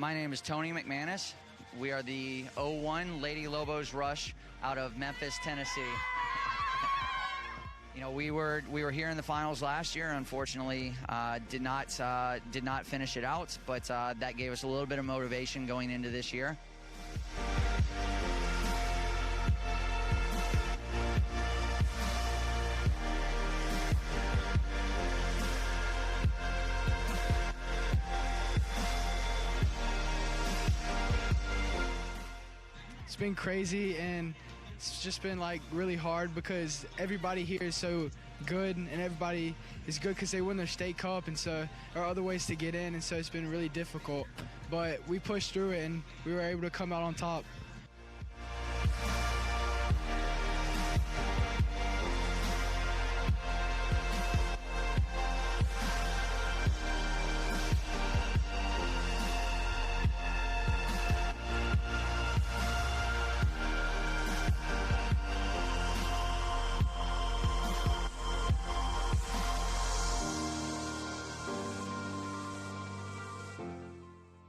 My name is Tony McManus. We are the 01 Lady Lobos Rush out of Memphis, Tennessee. You know, we were here in the finals last year. Unfortunately, did not finish it out, but that gave us a little bit of motivation going into this year. It's been crazy, and it's just been like really hard because everybody here is so good, and everybody is good because they win their state cup, and so there are other ways to get in, and so it's been really difficult. But we pushed through it, and we were able to come out on top.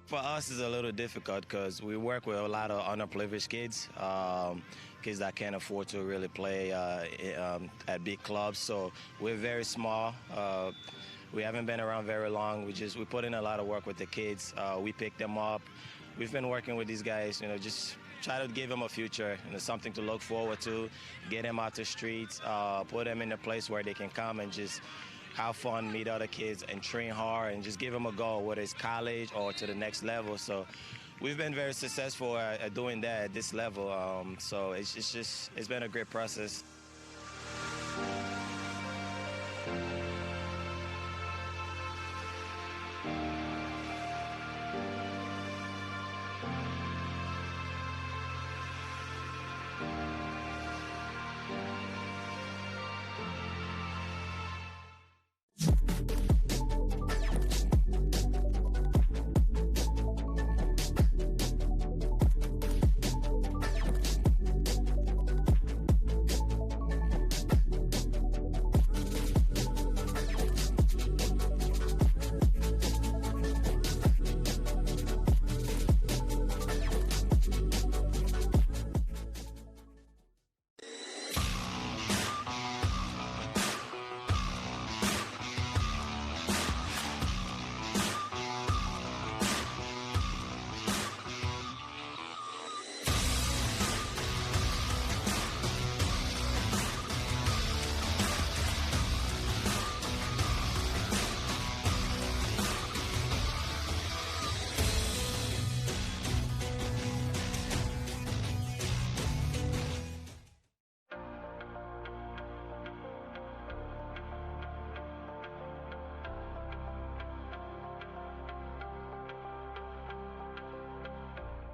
For us, it's a little difficult because we work with a lot of underprivileged kids, kids that can't afford to really play at big clubs. So we're very small. We haven't been around very long. We put in a lot of work with the kids. We pick them up. We've been working with these guys, just try to give them a future, something to look forward to, get them out the streets, put them in a place where they can come and just have fun, meet other kids, and train hard, and just give them a goal, whether it's college or to the next level. So we've been very successful at doing that at this level. So it's been a great process.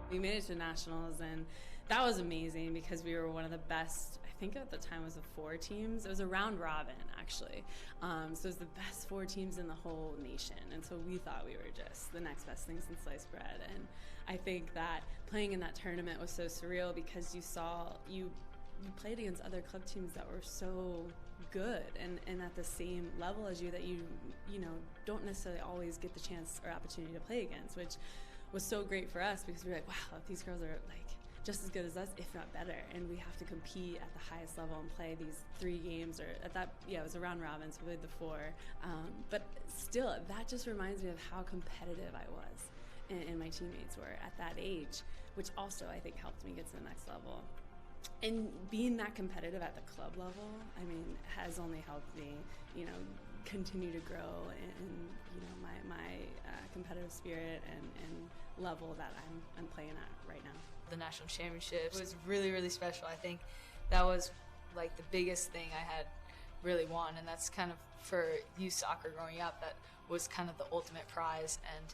We made it to nationals, and that was amazing because we were one of the best. I think at the time it was 4 teams. It was a round robin, actually. So it was the best 4 teams in the whole nation, and so we thought we were just the next best thing since sliced bread. And I think that playing in that tournament was so surreal because you played against other club teams that were so good and at the same level as you that you don't necessarily always get the chance or opportunity to play against, which was so great for us because we were like, wow, these girls are like just as good as us, if not better, and we have to compete at the highest level and play these 3 games, or at that, it was a round robin, so we played the 4. But still, that just reminds me of how competitive I was and my teammates were at that age, which also I think helped me get to the next level. And being that competitive at the club level, I mean, has only helped me, continue to grow in my competitive spirit and level that I'm playing at right now. The national championships was really, really special. I think that was like the biggest thing I had really won, and that's kind of for youth soccer growing up, that was kind of the ultimate prize. And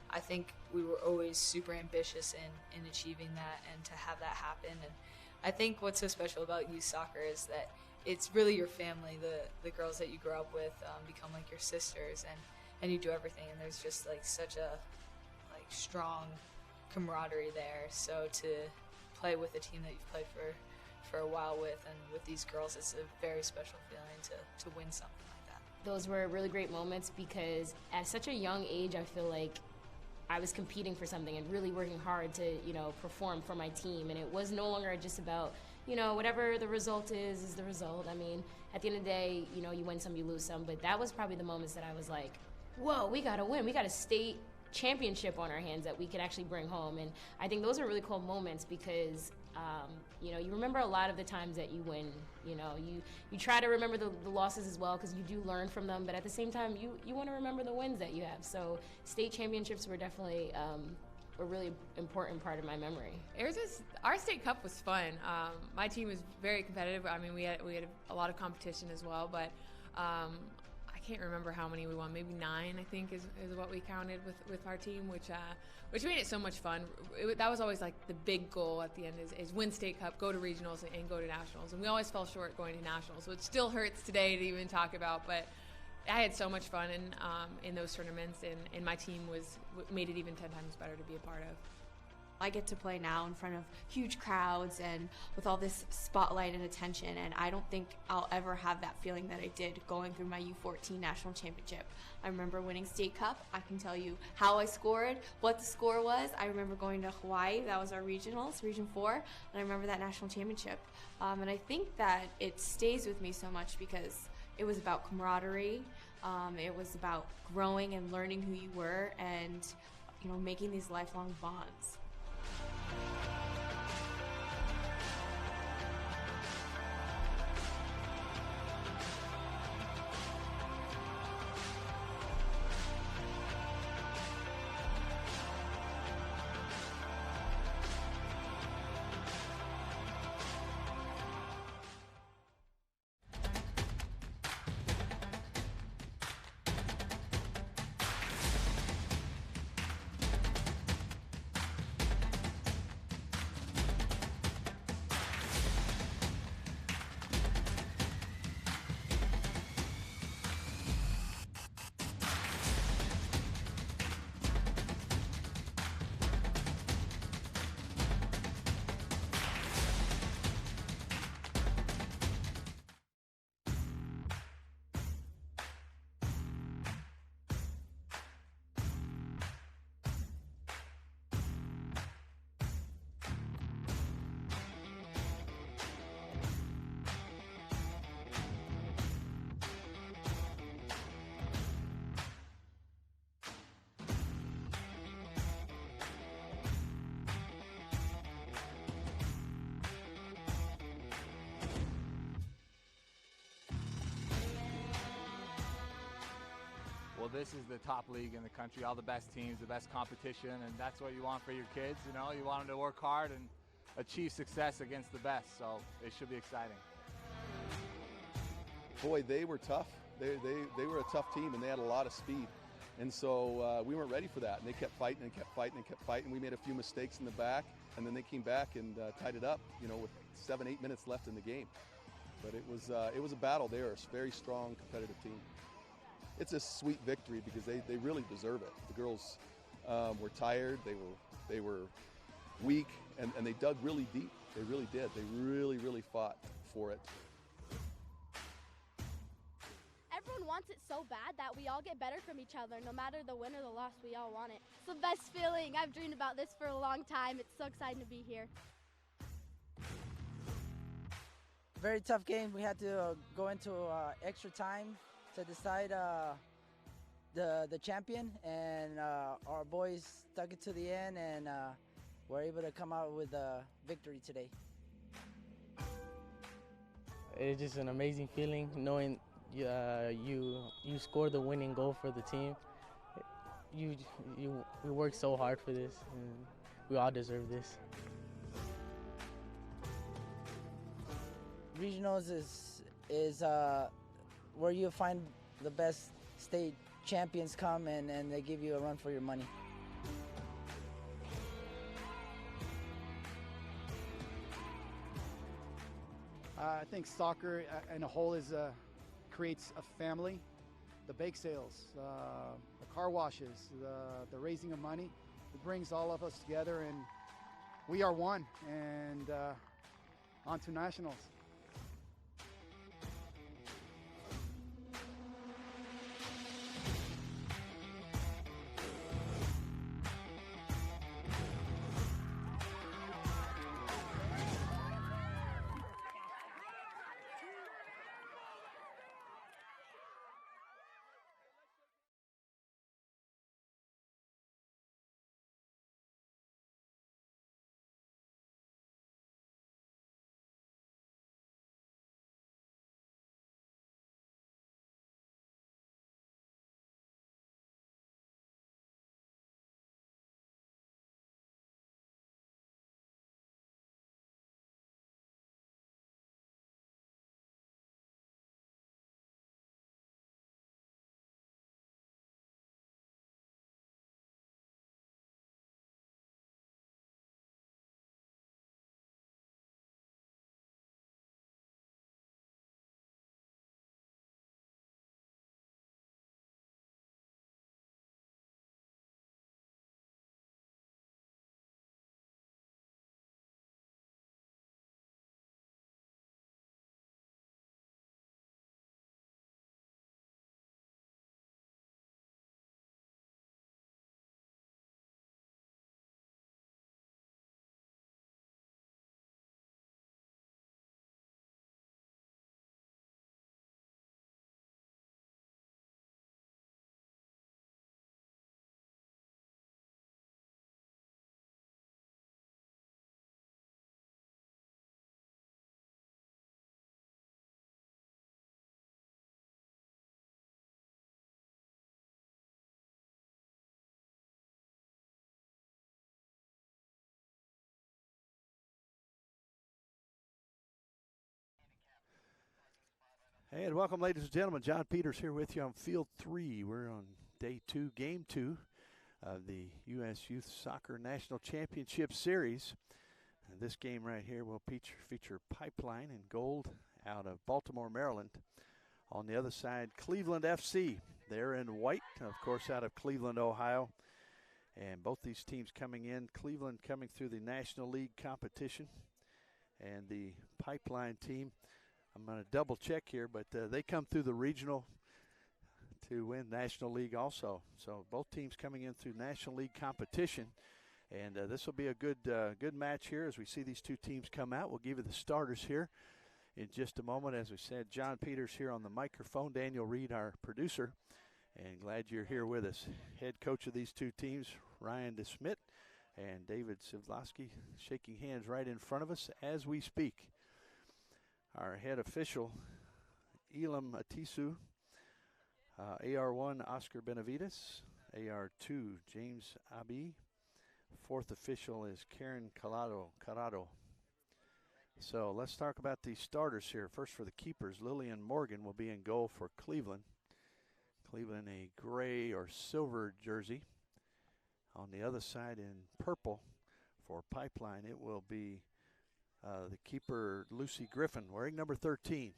I think we were always super ambitious in achieving that and to have that happen. And I think what's so special about youth soccer is that it's really your family. The girls that you grow up with become like your sisters, and you do everything, and there's just like such a strong camaraderie there. So to play with a team that you've played for a while with, and with these girls, it's a very special feeling to win something like that. Those were really great moments because at such a young age, I feel like I was competing for something and really working hard to, perform for my team. And it was no longer just about, whatever the result is the result. I mean, at the end of the day, you win some, you lose some. But that was probably the moments that I was like, whoa, we got to win. We got a state championship on our hands that we could actually bring home. And I think those are really cool moments because, you remember a lot of the times that you win. You try to remember the losses as well because you do learn from them. But at the same time, you want to remember the wins that you have. So state championships were definitely a really important part of my memory. Our state cup was fun. My team was very competitive. I mean, we had a lot of competition as well, but I can't remember how many we won. Maybe 9, I think, is what we counted with our team, which made it so much fun. That was always like the big goal at the end is win state cup, go to regionals, and go to nationals. And we always fell short going to nationals, so it still hurts today to even talk about. But I had so much fun in those tournaments, and my team made it even 10 times better to be a part of. I get to play now in front of huge crowds and with all this spotlight and attention, and I don't think I'll ever have that feeling that I did going through my U14 national championship. I remember winning state cup. I can tell you how I scored, what the score was. I remember going to Hawaii. That was our regionals, Region 4, and I remember that national championship. And I think that it stays with me so much because it was about camaraderie. It was about growing and learning who you were and, making these lifelong bonds. Well, this is the top league in the country, all the best teams, the best competition, and that's what you want for your kids. You want them to work hard and achieve success against the best, so it should be exciting. Boy, they were tough. They were a tough team, and they had a lot of speed. And so we weren't ready for that, and they kept fighting and kept fighting and kept fighting. We made a few mistakes in the back, and then they came back and tied it up, with 7-8 minutes left in the game. But it was a battle. They are a very strong, competitive team. It's a sweet victory because they really deserve it. The girls were tired, they were weak, and they dug really deep. They really did. They really, really fought for it. Everyone wants it so bad that we all get better from each other. No matter the win or the loss, we all want it. It's the best feeling. I've dreamed about this for a long time. It's so exciting to be here. Very tough game. We had to go into extra time to decide the champion, and our boys stuck it to the end, and were able to come out with a victory today. It's just an amazing feeling knowing you scored the winning goal for the team. We worked so hard for this, and we all deserve this. Regionals is where you find the best state champions come and they give you a run for your money. I think soccer in a whole creates a family. The bake sales, the car washes, the raising of money, it brings all of us together, and we are one, and on to nationals. And welcome, ladies and gentlemen. John Peters here with you on Field 3. We're on day 2, game 2 of the U.S. Youth Soccer National Championship Series. And this game right here will feature Pipeline in gold out of Baltimore, Maryland. On the other side, Cleveland FC. They're in white, of course, out of Cleveland, Ohio. And both these teams coming in. Cleveland coming through the National League competition. And the Pipeline team, I'm going to double check here, but they come through the regional to win National League also. So both teams coming in through National League competition. And this will be a good match here as we see these two teams come out. We'll give you the starters here in just a moment. As we said, John Peters here on the microphone, Daniel Reed, our producer. And glad you're here with us. Head coach of these two teams, Ryan DeSmit, and David Sivlowski shaking hands right in front of us as we speak. Our head official, Elam Atisu, AR1, Oscar Benavides, AR2, James Abi. Fourth official is Karen Carrado. So let's talk about the starters here. First for the keepers, Lillian Morgan will be in goal for Cleveland. Cleveland a gray or silver jersey. On the other side in purple for Pipeline, it will be the keeper, Lucy Griffin, wearing number 13.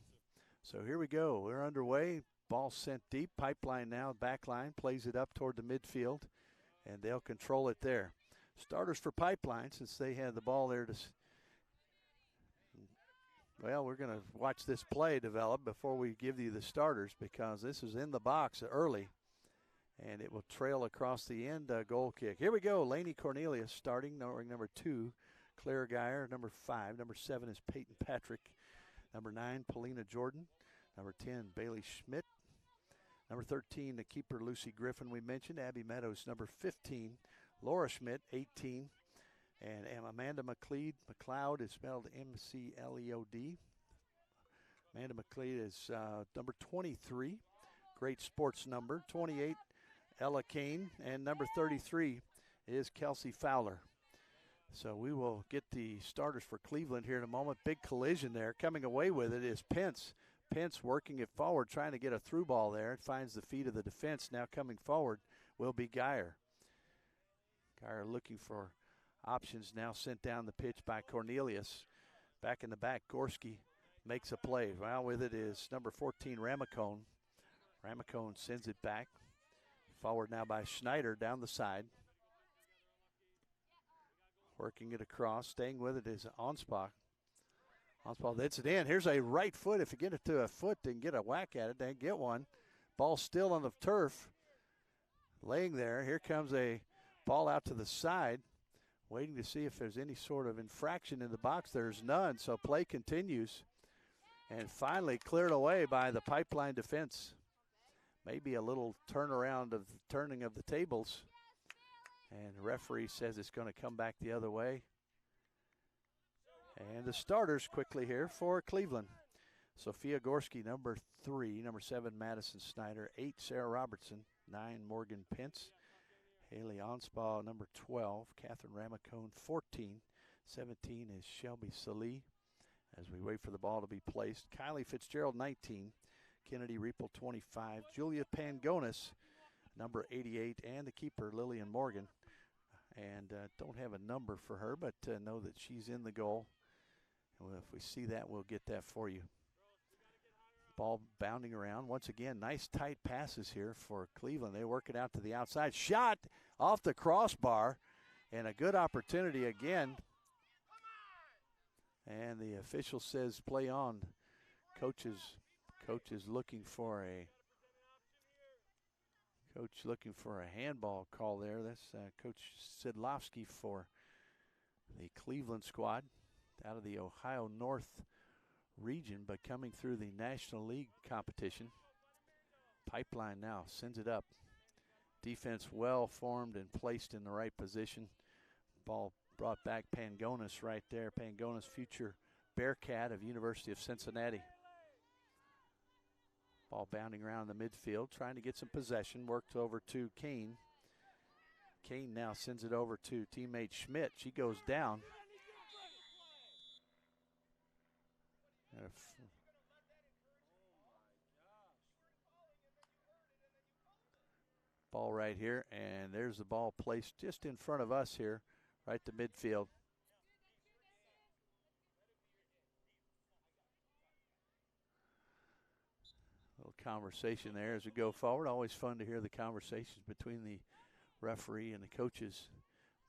So here we go. We're underway. Ball sent deep. Pipeline now, back line, plays it up toward the midfield, and they'll control it there. Starters for Pipeline, since they had the ball there to well, we're going to watch this play develop before we give you the starters because this is in the box early, and it will trail across the end, goal kick. Here we go. Lainey Cornelius starting, wearing number 2. Claire Geyer, number 5. Number 7 is Peyton Patrick. Number 9, Paulina Jordan. Number 10, Bailey Schmidt. Number 13, the keeper, Lucy Griffin, we mentioned. Abby Meadows, number 15. Laura Schmidt, 18. And Amanda McLeod is spelled M-C-L-E-O-D. Amanda McLeod is number 23. Great sports number. 28, Ella Kane. And number 33 is Kelsey Fowler. So we will get the starters for Cleveland here in a moment. Big collision there. Coming away with it is Pence. Pence working it forward, trying to get a through ball there. It finds the feet of the defense. Now coming forward will be Geyer. Geyer looking for options, now sent down the pitch by Cornelius. Back in the back, Gorski makes a play. Well, with it is number 14, Ramacone. Ramacone sends it back. Forward now by Schneider down the side. Working it across, staying with it is Onspach. Onspach hits it in. Here's a right foot. If you get it to a foot, then get a whack at it. Then get one. Ball still on the turf. Laying there. Here comes a ball out to the side. Waiting to see if there's any sort of infraction in the box. There's none, so play continues. And finally cleared away by the Pipeline defense. Maybe a little turning of the tables. And the referee says it's going to come back the other way. And the starters quickly here for Cleveland. Sophia Gorski, number 3. Number 7, Madison Snyder. 8, Sarah Robertson. 9, Morgan Pence. Haley Onspaw, number 12. Catherine Ramacone, 14. 17 is Shelby Salee. As we wait for the ball to be placed. Kylie Fitzgerald, 19. Kennedy Riepel, 25. Julia Pangonis, number 88. And the keeper, Lillian Morgan. And don't have a number for her, but know that she's in the goal. And if we see that, we'll get that for you. Ball bounding around. Once again, nice tight passes here for Cleveland. They work it out to the outside. Shot off the crossbar, and a good opportunity again. And the official says play on. Coach is looking for a handball call there. That's Coach Sidlowski for the Cleveland squad out of the Ohio North region, but coming through the National League competition. Pipeline now sends it up. Defense well formed and placed in the right position. Ball brought back. Pangonis right there. Pangonis, future Bearcat of University of Cincinnati. Ball bounding around the midfield, trying to get some possession. Worked over to Kane. Kane now sends it over to teammate Schmidt. She goes down. Ball right here, and there's the ball placed just in front of us here, right to midfield. Little conversation there as we go forward. Always fun to hear the conversations between the referee and the coaches.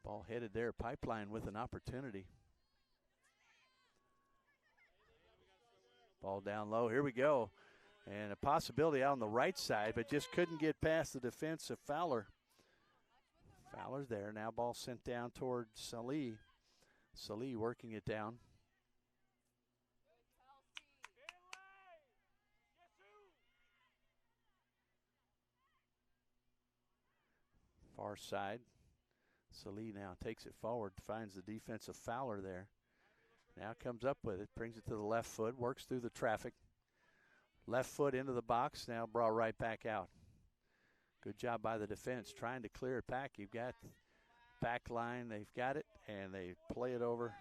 Ball headed there. Pipeline with an opportunity. Ball down low. Here we go. And a possibility out on the right side, but just couldn't get past the defense of Fowler. Fowler's there. Now ball sent down toward Salih. Salih working it down. Far side. Salih now takes it forward, finds the defensive Fowler there. Now comes up with it, brings it to the left foot, works through the traffic. Left foot into the box, now brought right back out. Good job by the defense, trying to clear it back. You've got back line, they've got it, and they play it over.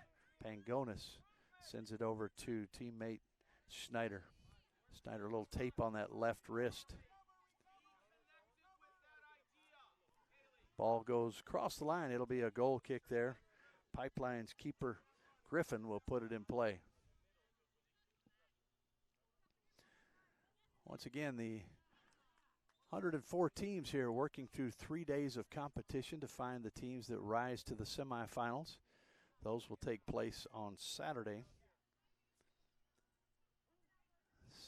Pangonis sends it over to teammate Schneider. Schneider, a little tape on that left wrist. Ball goes across the line. It'll be a goal kick there. Pipeline's keeper Griffin will put it in play. Once again, the 104 teams here working through 3 days of competition to find the teams that rise to the semifinals. Those will take place on Saturday.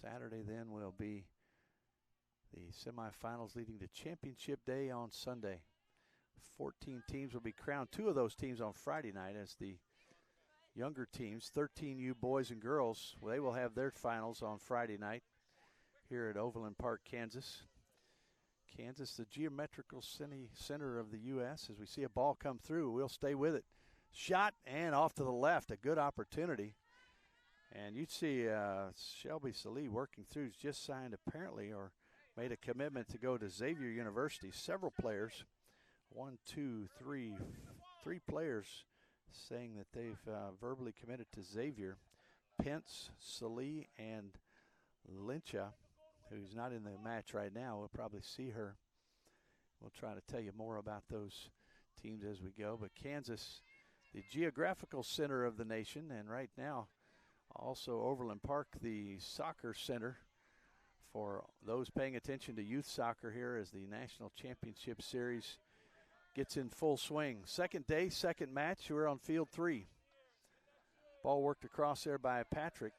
Saturday then will be the semifinals leading to championship day on Sunday. 14 teams will be crowned. 2 of those teams on Friday night as the younger teams, 13U boys and girls, they will have their finals on Friday night here at Overland Park, Kansas. Kansas, the geometrical center of the U.S. As we see a ball come through, we'll stay with it. Shot and off to the left, a good opportunity. And you'd see Shelby Salih working through. He's just signed apparently or made a commitment to go to Xavier University. Several players, 3 players saying that they've verbally committed to Xavier. Pence, Salih, and Lyncha, who's not in the match right now. We'll probably see her. We'll try to tell you more about those teams as we go. But Kansas, the geographical center of the nation, and right now also Overland Park, the soccer center for those paying attention to youth soccer here as the National Championship Series gets in full swing. Second day, second match. We're on field 3. Ball worked across there by Patrick.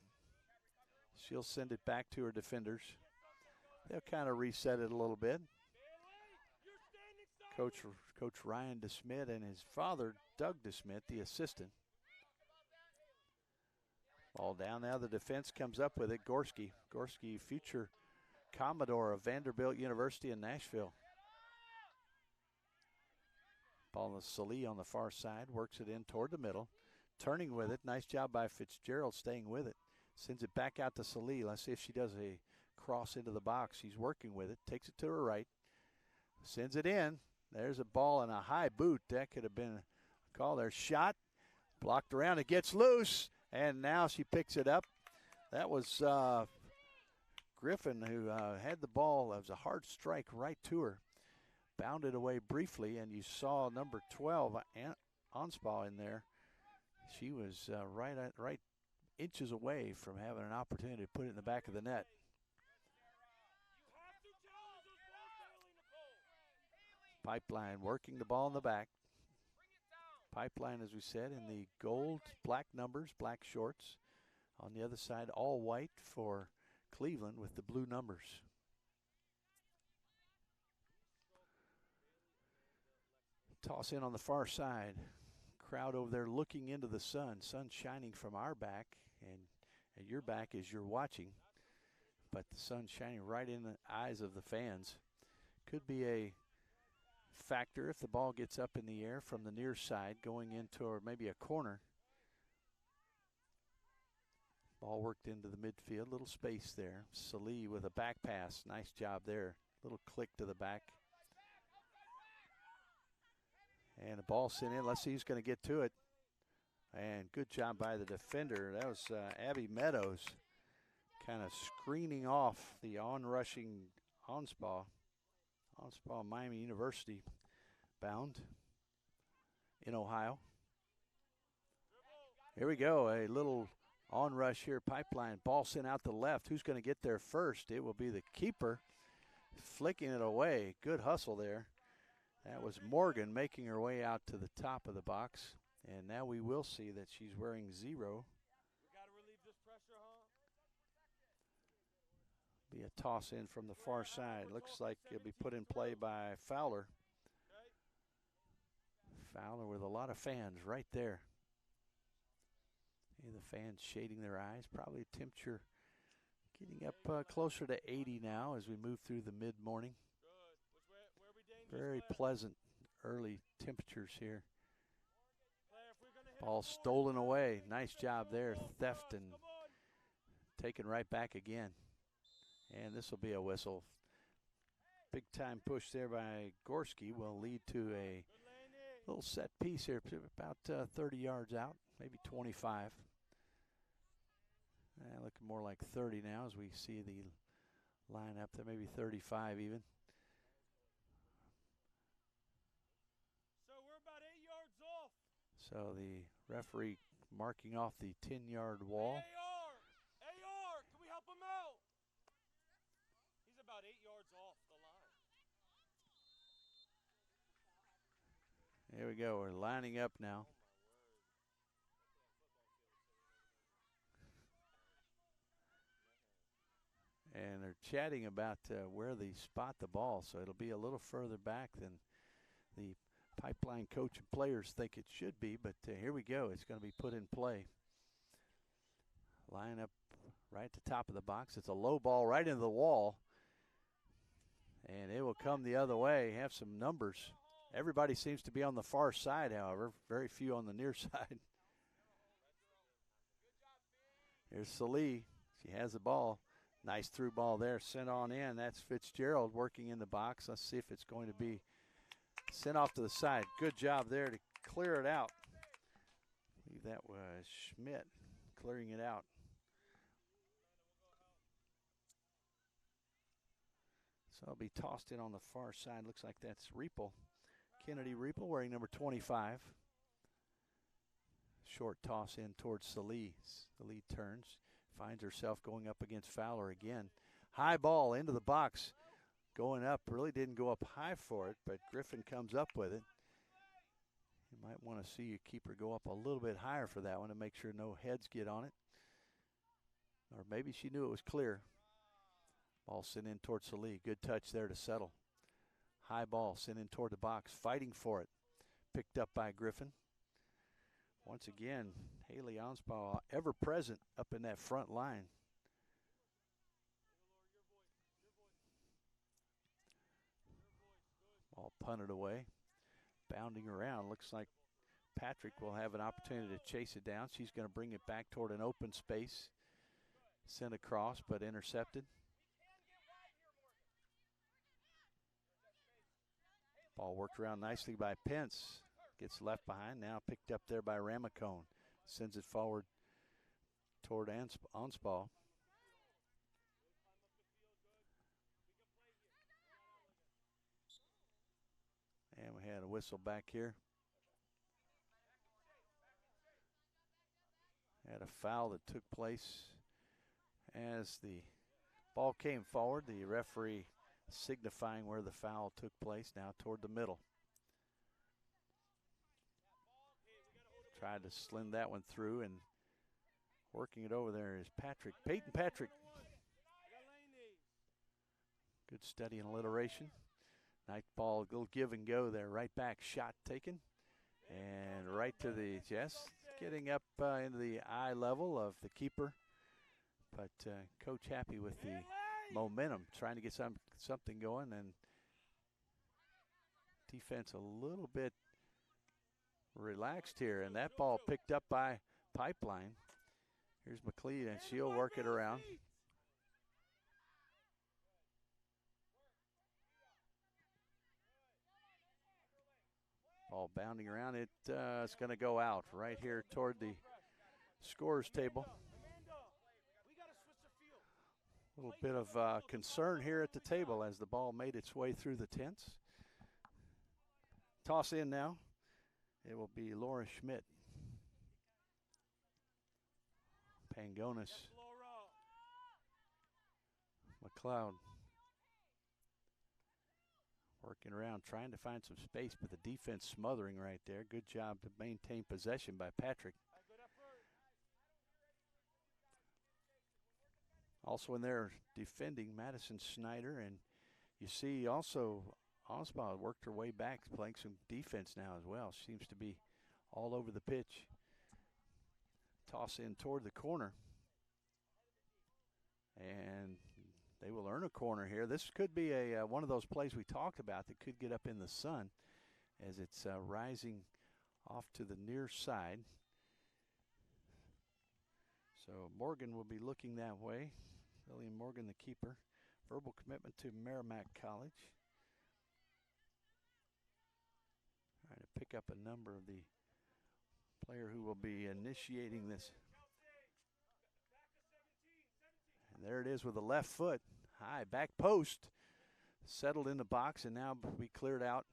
She'll send it back to her defenders. They'll kind of reset it a little bit. Coach Ryan DeSmit and his father, Doug DeSmit, the assistant. Ball down now. The defense comes up with it. Gorski, future Commodore of Vanderbilt University in Nashville. Ball to Salih on the far side, works it in toward the middle, turning with it. Nice job by Fitzgerald staying with it. Sends it back out to Salih. Let's see if she does a cross into the box. She's working with it, takes it to her right, sends it in. There's a ball and a high boot. That could have been a call there. Shot, blocked around. It gets loose, and now she picks it up. That was Griffin who had the ball. It was a hard strike right to her. Bounded away briefly, and you saw number 12, Anspaugh, in there. She was right inches away from having an opportunity to put it in the back of the net. Pipeline working the ball in the back. Pipeline, as we said, in the gold, black numbers, black shorts. On the other side, all white for Cleveland with the blue numbers. Toss in on the far side. Crowd over there looking into the sun. Sun shining from our back and your back as you're watching. But the sun shining right in the eyes of the fans. Could be a factor if the ball gets up in the air from the near side going into or maybe a corner. Ball worked into the midfield. Little space there. Salih with a back pass. Nice job there. Little click to the back. And the ball sent in. Let's see who's going to get to it. And good job by the defender. That was Abby Meadows kind of screening off the on-rushing Anspaugh. Onspaw Miami University bound in Ohio. Here we go, a little on rush here, Pipeline. Ball sent out the left. Who's going to get there first? It will be the keeper, flicking it away. Good hustle there. That was Morgan making her way out to the top of the box. And now we will see that she's wearing 0. Be a toss in from the far side. Looks like it'll be put in play by Fowler. Fowler with a lot of fans right there. And the fans shading their eyes. Probably temperature getting up closer to 80 now as we move through the mid-morning. Very pleasant early temperatures here. Ball stolen away. Nice job there. Theft and taken right back again. And this will be a whistle. Big time push there by Gorski will lead to a little set piece here, about 30 yards out, maybe 25. Looking more like 30 now as we see the line up there, maybe 35 even. So we're about 8 yards off. So the referee marking off the 10-yard wall. AR, can we help him out? He's about 8 yards off the line. There we go. We're lining up now. And they're chatting about where they spot the ball, so it'll be a little further back than the Pipeline coach and players think it should be, but here we go. It's going to be put in play. Line up right at the top of the box. It's a low ball right into the wall, and it will come the other way. Have some numbers. Everybody seems to be on the far side, however. Very few on the near side. Here's Salee. She has the ball. Nice through ball there, sent on in. That's Fitzgerald working in the box. Let's see if it's going to be sent off to the side. Good job there to clear it out. I believe that was Schmidt clearing it out. So it'll be tossed in on the far side. Looks like that's Riepel. Kennedy Riepel wearing number 25. Short toss in towards Salee. Salee turns. Finds herself going up against Fowler again. High ball into the box. Going up. Really didn't go up high for it, but Griffin comes up with it. You might want to see your keeper go up a little bit higher for that one to make sure no heads get on it. Or maybe she knew it was clear. Ball sent in towards Salee. Good touch there to settle. High ball sent in toward the box. Fighting for it. Picked up by Griffin. Once again, Haley Onspaw ever present up in that front line. Ball punted away. Bounding around. Looks like Patrick will have an opportunity to chase it down. She's going to bring it back toward an open space. Sent across, but intercepted. Ball worked around nicely by Pence. Gets left behind, now picked up there by Ramacone. Sends it forward toward Onspaw. And we had a whistle back here. Had a foul that took place as the ball came forward. The referee signifying where the foul took place, now toward the middle. Tried to slim that one through, and working it over there is Patrick. Peyton Patrick. Good steady and alliteration. Nice ball, a little give and go there. Right back shot taken. And right to the chest. Getting up into the eye level of the keeper. But coach happy with the momentum. Trying to get something going. And defense a little bit relaxed here, and that ball picked up by Pipeline. Here's McLeod, and she'll work it around. Ball bounding around. It's going to go out right here toward the scorer's table. A little bit of concern here at the table as the ball made its way through the tents. Toss in now. It will be Laura Schmidt. Pangonis. McLeod. Working around, trying to find some space, but the defense smothering right there. Good job to maintain possession by Patrick. Also in there defending Madison Snyder, and you see also Osbaugh worked her way back, playing some defense now as well. She seems to be all over the pitch. Toss in toward the corner. And they will earn a corner here. This could be a one of those plays we talked about that could get up in the sun as it's rising off to the near side. So Morgan will be looking that way. Lillian Morgan, the keeper. Verbal commitment to Merrimack College. Trying to pick up a number of the player who will be initiating this. And there it is with the left foot. High back post. Settled in the box, and now we cleared out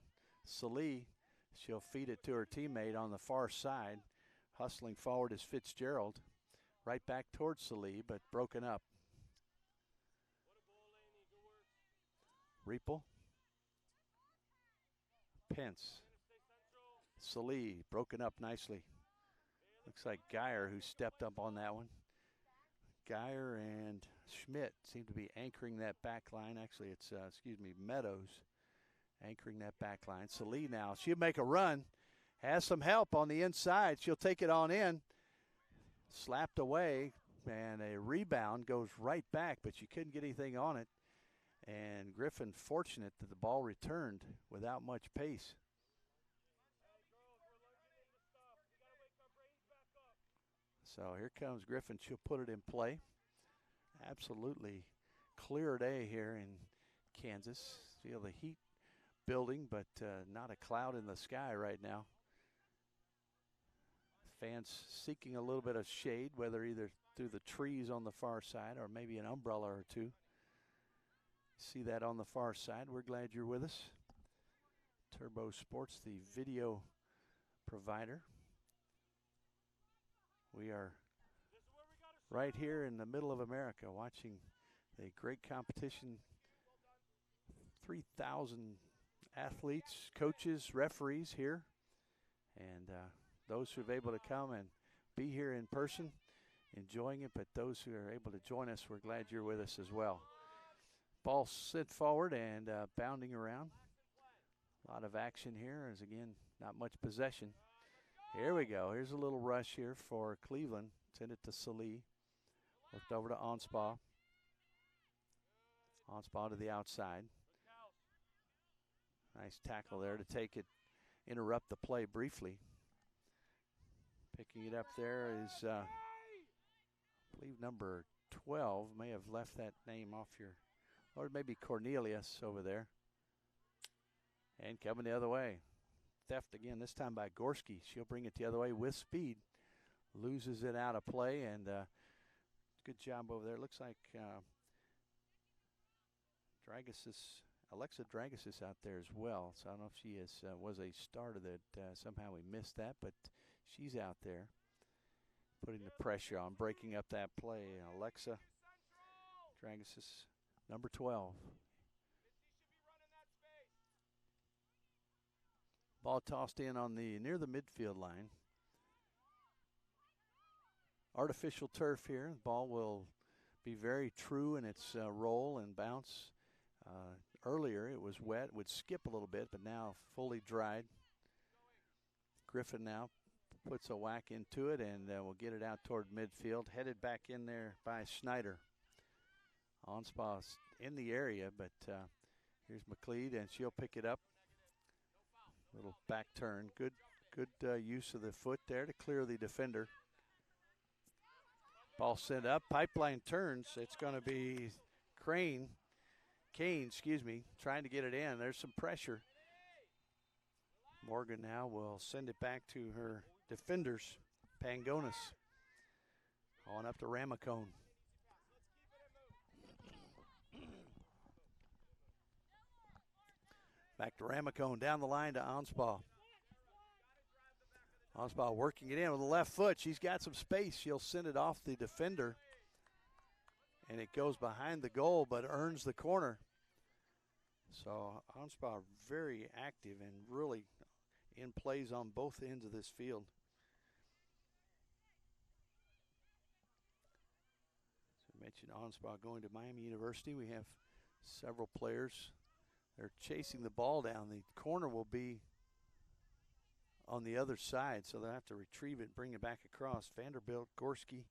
Salee. She'll feed it to her teammate on the far side. Hustling forward is Fitzgerald. Right back towards Salee, but broken up. Reapel. Pence. Salee broken up nicely. Looks like Geyer who stepped up on that one. Geyer and Schmidt seem to be anchoring that back line. Actually, it's, Meadows anchoring that back line. Salee now, she'll make a run. Has some help on the inside. She'll take it on in. Slapped away, and a rebound goes right back, but she couldn't get anything on it. And Griffin fortunate that the ball returned without much pace. So here comes Griffin. She'll put it in play. Absolutely clear day here in Kansas. Feel the heat building, but not a cloud in the sky right now. Fans seeking a little bit of shade, whether either through the trees on the far side or maybe an umbrella or two. See that on the far side. We're glad you're with us. Turbo Sports, the video provider. We are right here in the middle of America watching the great competition. 3,000 athletes, coaches, referees here. And those who are able to come and be here in person, enjoying it, but those who are able to join us, we're glad you're with us as well. Ball sent forward and bounding around. A lot of action here as, again, not much possession. Here we go. Here's a little rush here for Cleveland. Send it to Salee. Worked over to Onspaw. Onspaw to the outside. Nice tackle there to take it, interrupt the play briefly. Picking it up there is, I believe, number 12. May have left that name off your, or maybe Cornelius over there. And coming the other way. Theft again, this time by Gorski. She'll bring it the other way with speed. Loses it out of play, and good job over there. Looks like Alexa Dragas is out there as well. So I don't know if she was a starter that somehow we missed that, but she's out there putting the pressure on, breaking up that play. Alexa Dragas is number 12. Ball tossed in on the near the midfield line. Artificial turf here. The ball will be very true in its roll and bounce. Earlier it was wet, would skip a little bit, but now fully dried. Griffin now puts a whack into it and will get it out toward midfield. Headed back in there by Snyder. Onspaw's in the area, but here's McLeod, and she'll pick it up. Little back turn. Good use of the foot there to clear the defender. Ball sent up. Pipeline turns. It's going to be Kane, trying to get it in. There's some pressure. Morgan now will send it back to her defenders. Pangonis on up to Ramacone. Back to Ramacone, down the line to Anspaugh. Anspaugh working it in with the left foot. She's got some space. She'll send it off the defender. And it goes behind the goal, but earns the corner. So Anspaugh very active and really in plays on both ends of this field. So I mentioned Anspaugh going to Miami University. We have several players. They're chasing the ball down. The corner will be on the other side, so they'll have to retrieve it and bring it back across. Vanderbilt, Gorski,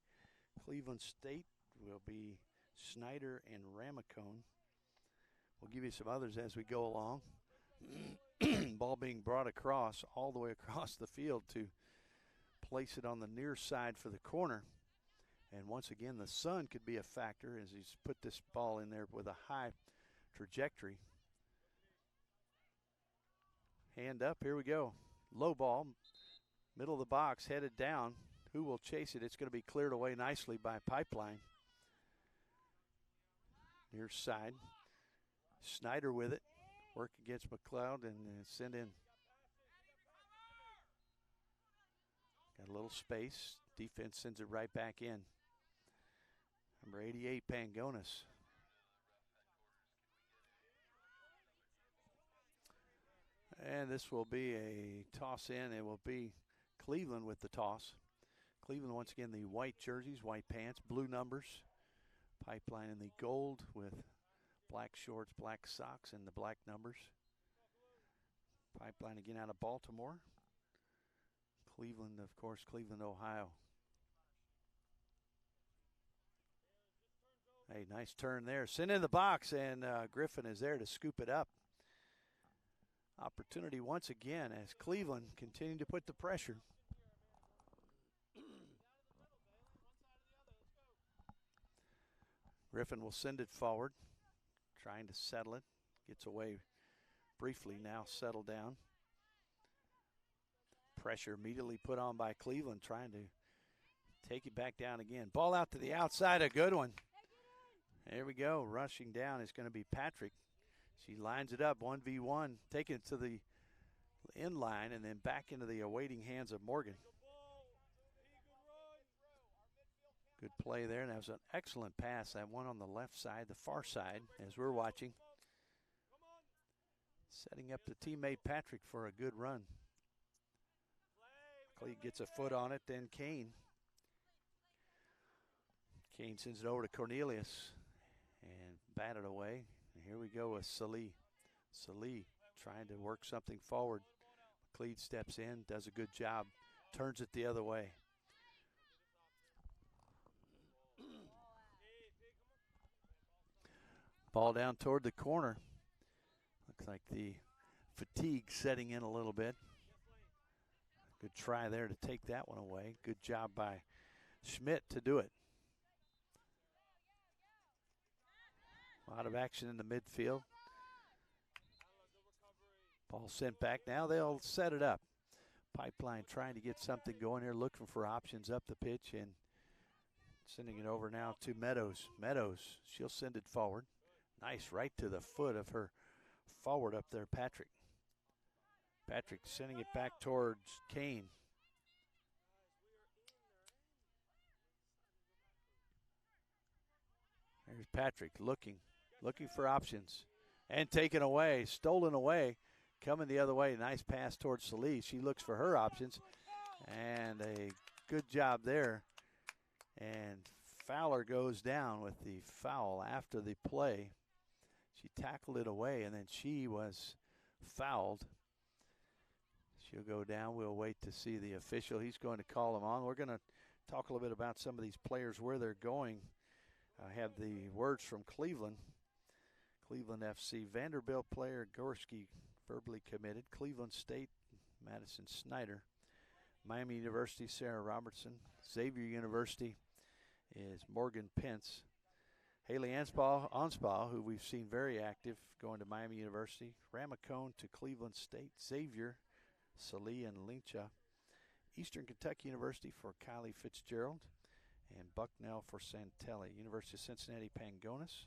Cleveland State will be Snyder and Ramacone. We'll give you some others as we go along. Ball being brought across, all the way across the field to place it on the near side for the corner. And once again, the sun could be a factor as he's put this ball in there with a high trajectory. Hand up, here we go. Low ball, middle of the box, headed down. Who will chase it? It's going to be cleared away nicely by Pipeline. Near side. Snyder with it. Work against McLeod and send in. Got a little space. Defense sends it right back in. Number 88, Pangonis. And this will be a toss in. It will be Cleveland with the toss. Cleveland, once again, the white jerseys, white pants, blue numbers. Pipeline in the gold with black shorts, black socks, and the black numbers. Pipeline again out of Baltimore. Cleveland, of course, Cleveland, Ohio. Hey, nice turn there. Send in the box, and Griffin is there to scoop it up. Opportunity once again as Cleveland continue to put the pressure. Griffin will send it forward, trying to settle it. Gets away briefly, now settled down. Pressure immediately put on by Cleveland, trying to take it back down again. Ball out to the outside, a good one. There we go, rushing down is going to be Patrick. She lines it up, 1v1, taking it to the end line and then back into the awaiting hands of Morgan. Good play there, and that was an excellent pass. That one on the left side, the far side, as we're watching. Setting up the teammate Patrick for a good run. Clay gets a foot on it, then Kane. Kane sends it over to Cornelius and batted away. And here we go with Salih. Salih trying to work something forward. McLeod steps in, does a good job, turns it the other way. Ball down toward the corner. Looks like the fatigue setting in a little bit. Good try there to take that one away. Good job by Schmidt to do it. A lot of action in the midfield. Ball sent back. Now they'll set it up. Pipeline trying to get something going here, looking for options up the pitch and sending it over now to Meadows. Meadows, she'll send it forward. Nice, right to the foot of her forward up there, Patrick. Patrick sending it back towards Kane. There's Patrick looking for options. And taken away, stolen away, coming the other way. Nice pass towards Salih. She looks for her options. And a good job there. And Fowler goes down with the foul after the play. She tackled it away, and then she was fouled. She'll go down. We'll wait to see the official. He's going to call them on. We're going to talk a little bit about some of these players, where they're going. I have the words from Cleveland. Cleveland FC, Vanderbilt player Gorski verbally committed. Cleveland State, Madison Snyder. Miami University, Sarah Robertson. Xavier University is Morgan Pence. Haley Anspaugh, who we've seen very active, going to Miami University. Ramacone to Cleveland State. Xavier, Salih, and Lincha. Eastern Kentucky University for Kylie Fitzgerald. And Bucknell for Santelli. University of Cincinnati, Pangonis.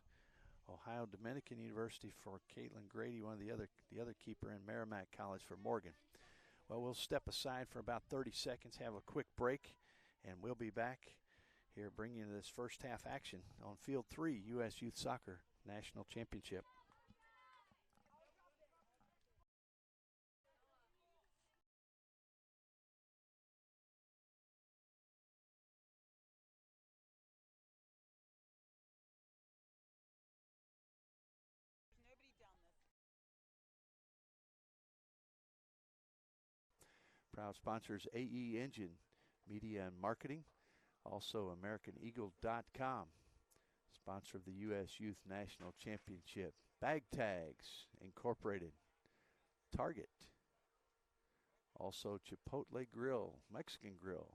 Ohio Dominican University for Kaitlyn Grady, one of the other keeper, and Merrimack College for Morgan. Well, we'll step aside for about 30 seconds, have a quick break, and we'll be back here bringing you this first half action on Field 3, U.S. Youth Soccer National Championship. Proud sponsors AE Engine, Media and Marketing. Also AmericanEagle.com, sponsor of the U.S. Youth National Championship. Bag Tags Incorporated. Target. Also Chipotle Grill, Mexican Grill.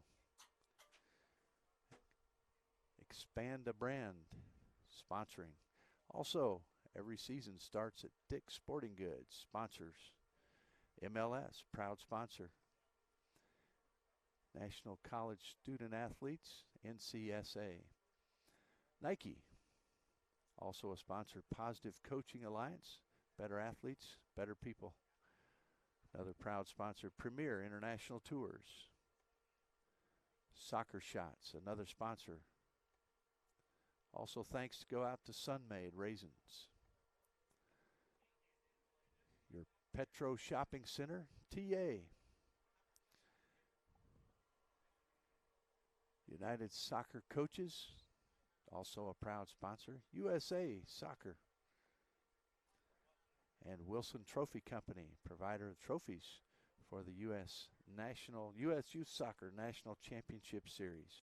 Expand a Brand, sponsoring. Also, every season starts at Dick's Sporting Goods, sponsors. MLS, proud sponsor. National College Student Athletes, NCSA. Nike, also a sponsor. Positive Coaching Alliance, better athletes, better people. Another proud sponsor, Premier International Tours. Soccer Shots, another sponsor. Also thanks to go out to Sunmade Raisins. Your Petro Shopping Center, TA. United Soccer Coaches, also a proud sponsor. USA Soccer. And Wilson Trophy Company, provider of trophies for the U.S. Youth Soccer National Championship Series.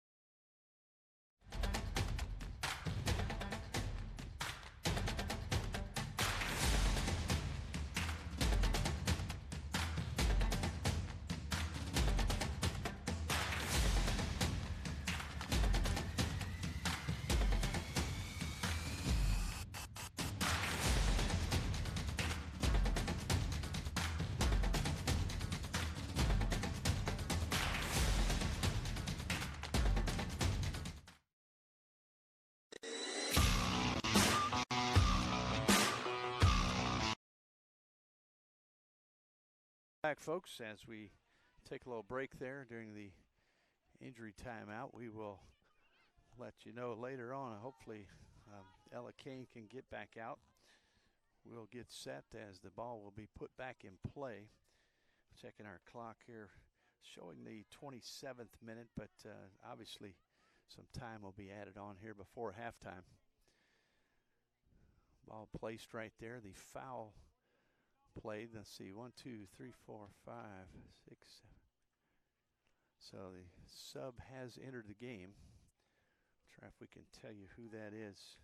Back, folks, as we take a little break there during the injury timeout. We will let you know later on. Hopefully Ella Kane can get back out. We'll get set as the ball will be put back in play. Checking our clock here, showing the 27th minute, but obviously some time will be added on here before halftime. Ball placed right there. The foul played. Let's see, 1, 2, 3, 4, 5, 6, 7. So the sub has entered the game. Try if we can tell you who that is.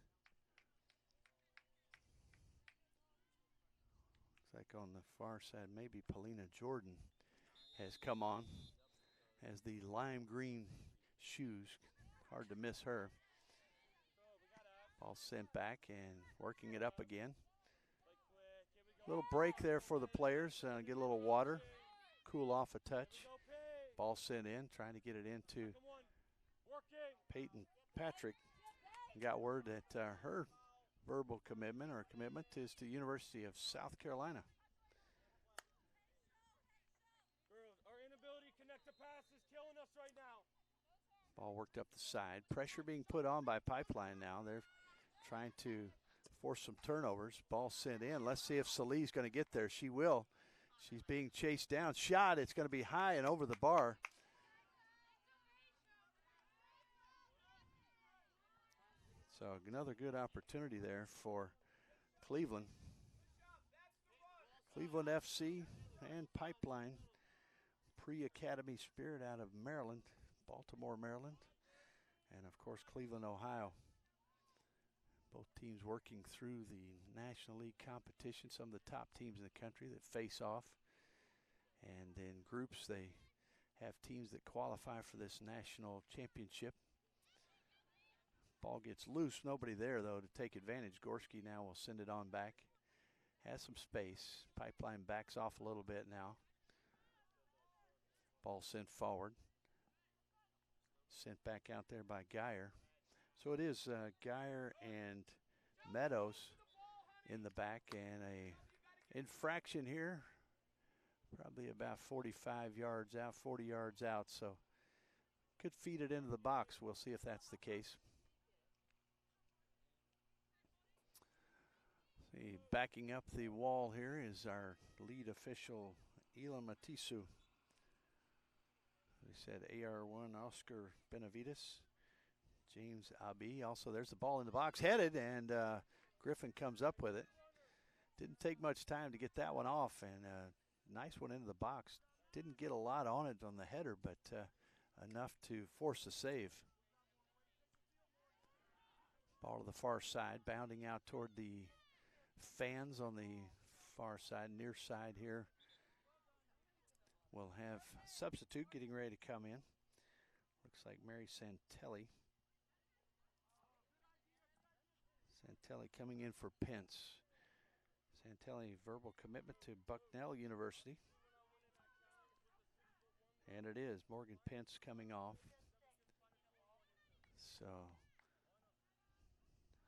Looks like on the far side, maybe Paulina Jordan has come on. Has the lime green shoes. Hard to miss her. Ball sent back and working it up again. Little break there for the players. Get a little water, cool off a touch. Ball sent in, trying to get it into Peyton Patrick. Got word that her verbal commitment is to University of South Carolina. Girls, our inability to connect the pass is killing us right now. Ball worked up the side. Pressure being put on by Pipeline now. They're trying to force some turnovers. Ball sent in. Let's see if Salih's going to get there. She will. She's being chased down. Shot. It's going to be high and over the bar. So another good opportunity there for Cleveland. Cleveland FC and Pipeline. Pre-Academy Spirit out of Maryland, Baltimore, Maryland. And, of course, Cleveland, Ohio. Both teams working through the National League competition, some of the top teams in the country that face off. And in groups, they have teams that qualify for this national championship. Ball gets loose. Nobody there, though, to take advantage. Gorski now will send it on back. Has some space. Pipeline backs off a little bit now. Ball sent forward. Sent back out there by Geyer. So it is Geyer and Meadows in the back, and a infraction here, probably about 45 yards out, 40 yards out, so could feed it into the box. We'll see if that's the case. See, backing up the wall here is our lead official, Elam Matisu. We said AR1 Oscar Benavides, James Abi. Also, there's the ball in the box, headed, and Griffin comes up with it. Didn't take much time to get that one off, and nice one into the box. Didn't get a lot on it on the header, but enough to force a save. Ball to the far side, bounding out toward the fans on the far side, near side here. We'll have substitute getting ready to come in. Looks like Mary Santelli. Santelli coming in for Pence. Santelli verbal commitment to Bucknell University. And it is Morgan Pence coming off. So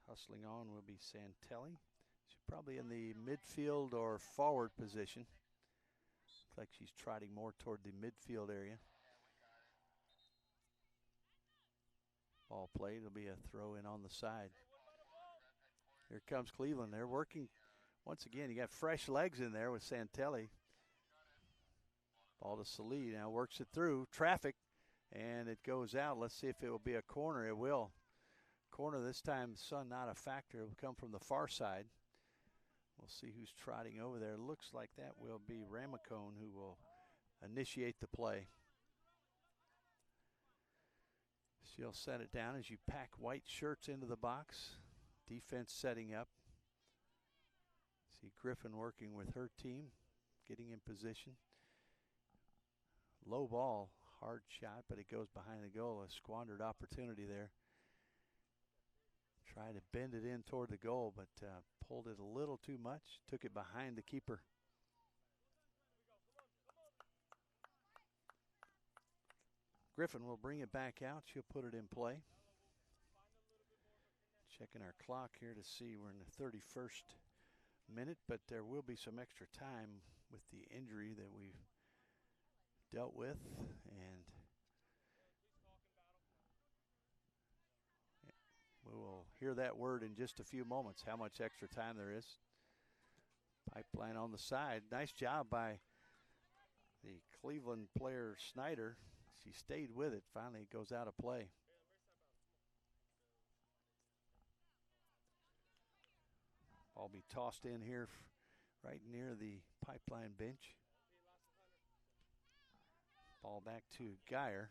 hustling on will be Santelli. She's probably in the midfield or forward position. Looks like she's trotting more toward the midfield area. Ball played. It'll be a throw in on the side. Here comes Cleveland. They're working. Once again, you got fresh legs in there with Santelli. Ball to Salee. Now works it through. Traffic. And it goes out. Let's see if it will be a corner. It will. Corner this time, sun not a factor. It will come from the far side. We'll see who's trotting over there. Looks like that will be Ramacone who will initiate the play. She'll set it down as you pack white shirts into the box. Defense setting up. See Griffin working with her team, getting in position. Low ball, hard shot, but it goes behind the goal. A squandered opportunity there. Tried to bend it in toward the goal, but pulled it a little too much. Took it behind the keeper. Griffin will bring it back out. She'll put it in play. Checking our clock here to see we're in the 31st minute, but there will be some extra time with the injury that we've dealt with, and we will hear that word in just a few moments, how much extra time there is. Pipeline on the side. Nice job by the Cleveland player Snyder. She stayed with it. Finally, it goes out of play. Ball be tossed in here right near the pipeline bench. Ball back to Geyer.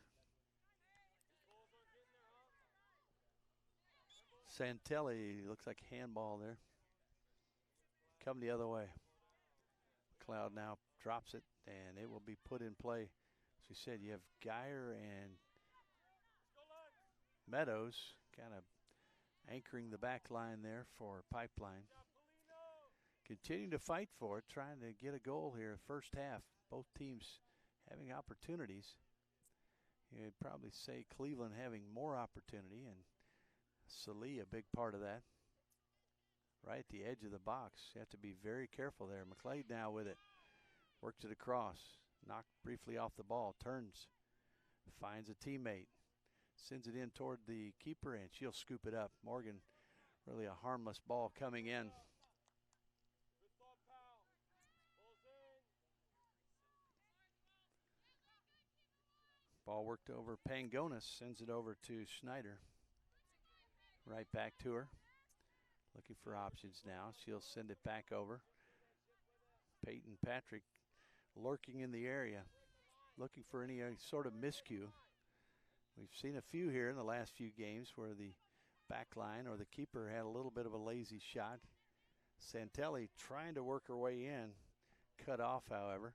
Santelli, looks like handball there. Come the other way. McLeod now drops it, and it will be put in play. As we said, you have Geyer and Meadows kind of anchoring the back line there for Pipeline. Continuing to fight for it, trying to get a goal here first half. Both teams having opportunities. You'd probably say Cleveland having more opportunity, and Salee a big part of that. Right at the edge of the box. You have to be very careful there. McLeod now with it. Works it across. Knocked briefly off the ball. Turns. Finds a teammate. Sends it in toward the keeper, and she'll scoop it up. Morgan, really a harmless ball coming in. Ball worked over. Pangonis sends it over to Schneider. Right back to her. Looking for options now. She'll send it back over. Peyton Patrick lurking in the area. Looking for any sort of miscue. We've seen a few here in the last few games where the back line or the keeper had a little bit of a lazy shot. Santelli trying to work her way in. Cut off, however.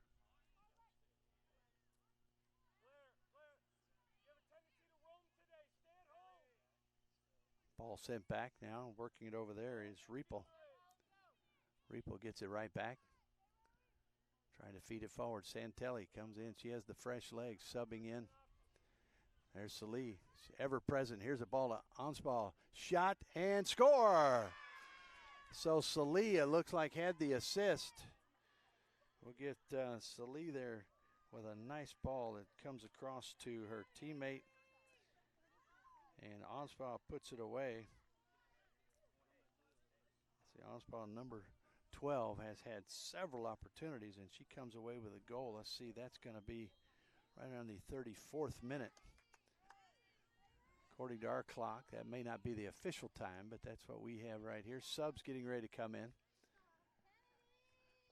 Ball sent back now. Working it over there is Riepel. Riepel gets it right back. Trying to feed it forward. Santelli comes in. She has the fresh legs subbing in. There's Salee. Ever present. Here's a ball to Ansball. Shot and score. So Salee, it looks like, had the assist. We'll get Salee there with a nice ball that comes across to her teammate. And Onspaw puts it away. See, Onspaw, number 12, has had several opportunities, and she comes away with a goal. Let's see, that's going to be right around the 34th minute. According to our clock, that may not be the official time, but that's what we have right here. Subs getting ready to come in.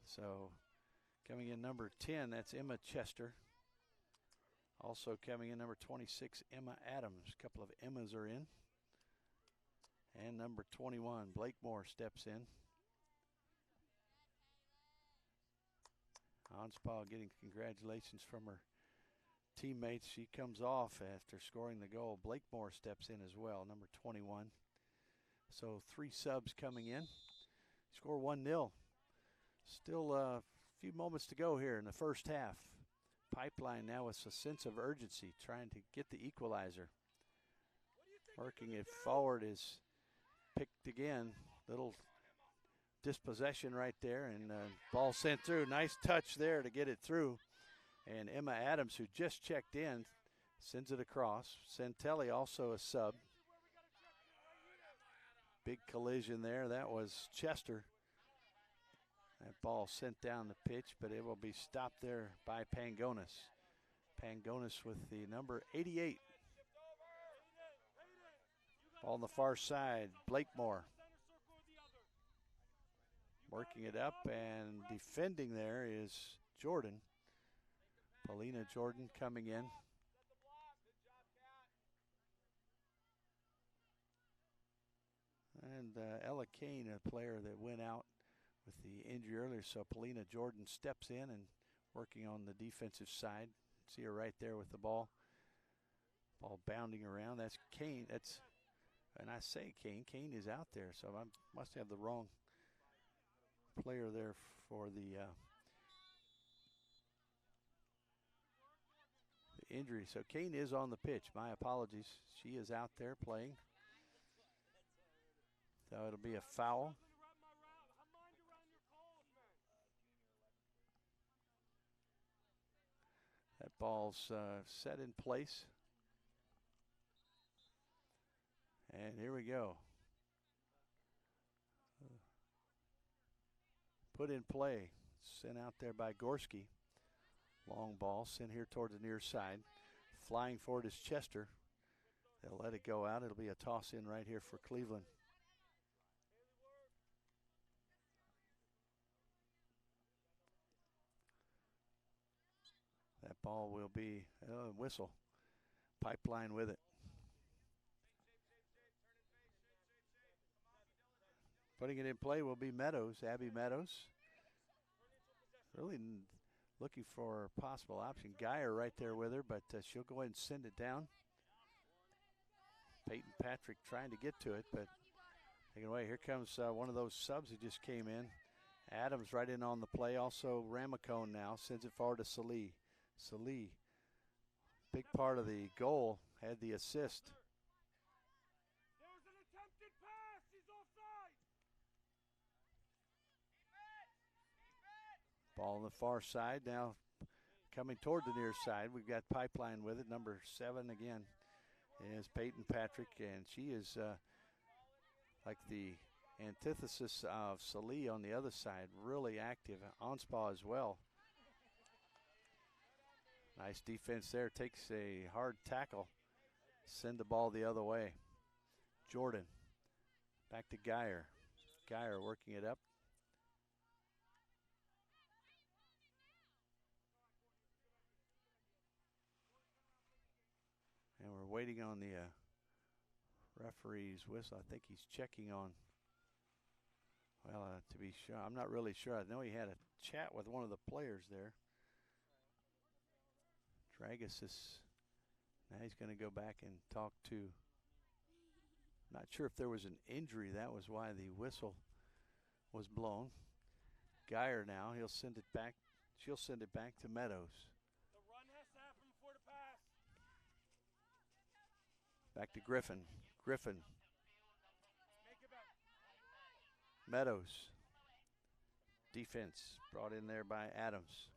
So coming in number 10, that's Emma Chester. Also coming in number 26, Emma Adams. A couple of Emmas are in. And number 21, Blakemore steps in. Onspaw getting congratulations from her teammates. She comes off after scoring the goal. Blakemore steps in as well, number 21. So 3 subs coming in. Score 1-0. Still a few moments to go here in the first half. Pipeline now with a sense of urgency, trying to get the equalizer. Working it forward is picked again. Little dispossession right there, and ball sent through. Nice touch there to get it through. And Emma Adams, who just checked in, sends it across. Santelli also a sub. Big collision there. That was Chester. That ball sent down the pitch, but it will be stopped there by Pangonis. Pangonis with the number 88. Ball on the far side, Blakemore. Working it up, and defending there is Jordan. Paulina Jordan coming in. And Ella Kane, a player that went out with the injury earlier. So Paulina Jordan steps in and working on the defensive side. See her right there with the ball. Ball bounding around. That's Kane. That's, and I say Kane. Kane is out there, so I must have the wrong player there for the injury. So Kane is on the pitch. My apologies. She is out there playing. So it'll be a foul. That ball's set in place. And here we go. Put in play. Sent out there by Gorski. Long ball sent here towards the near side. Flying forward is Chester. They'll let it go out. It'll be a toss in right here for Cleveland. That ball will be a whistle. Pipeline with it. Putting it in play will be Meadows, Abby Meadows. Really looking for a possible option. Geyer right there with her, but she'll go ahead and send it down. Peyton Patrick trying to get to it, but taken away. Here comes one of those subs that just came in. Adams right in on the play. Also Ramacone now sends it forward to Salee. Salee, big part of the goal, had the assist. There was an attempted pass. He's offside. Ball on the far side now coming toward the near side. We've got Pipeline with it. Number 7 again is Peyton Patrick, and she is like the antithesis of Salee on the other side, really active. Onspaw as well. Nice defense there. Takes a hard tackle. Send the ball the other way. Jordan. Back to Geyer. Geyer working it up. And we're waiting on the referee's whistle. I think he's checking on, well, to be sure. I'm not really sure. I know he had a chat with one of the players there. Dragus is, now he's going to go back and talk to, not sure if there was an injury. That was why the whistle was blown. Geyer now, he'll send it back. She'll send it back to Meadows. The run has to happen before the pass. Back to Griffin. Griffin. Meadows. Defense brought in there by Adams.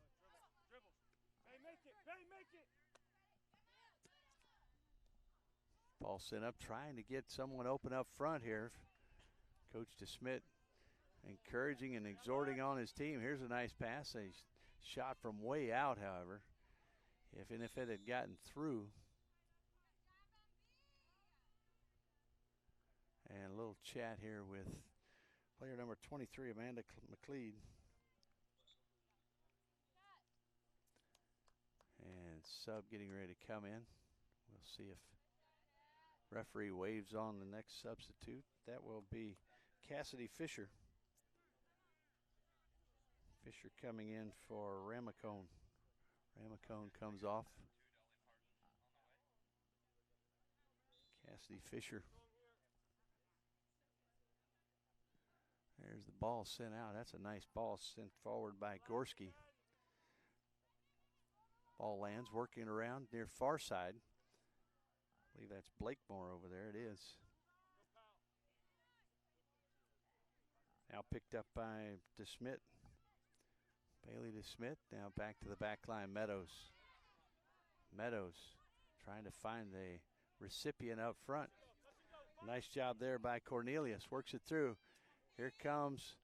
Hey, make it. Hey, make it. Ball sent up, trying to get someone open up front here. Coach DeSmit encouraging and exhorting on his team. Here's a nice pass. A shot from way out, however. If it had gotten through. And a little chat here with player number 23, Amanda McLeod. And sub getting ready to come in. We'll see if referee waves on the next substitute. That will be Cassidy Fisher. Fisher coming in for Ramacone. Ramacone comes off. Cassidy Fisher. There's the ball sent out. That's a nice ball sent forward by Gorski. Ball lands, working around near far side. I believe that's Blakemore over there. It is. Now picked up by DeSmit. Bailey DeSmit. Now back to the back line. Meadows. Meadows trying to find the recipient up front. Nice job there by Cornelius. Works it through. Here comes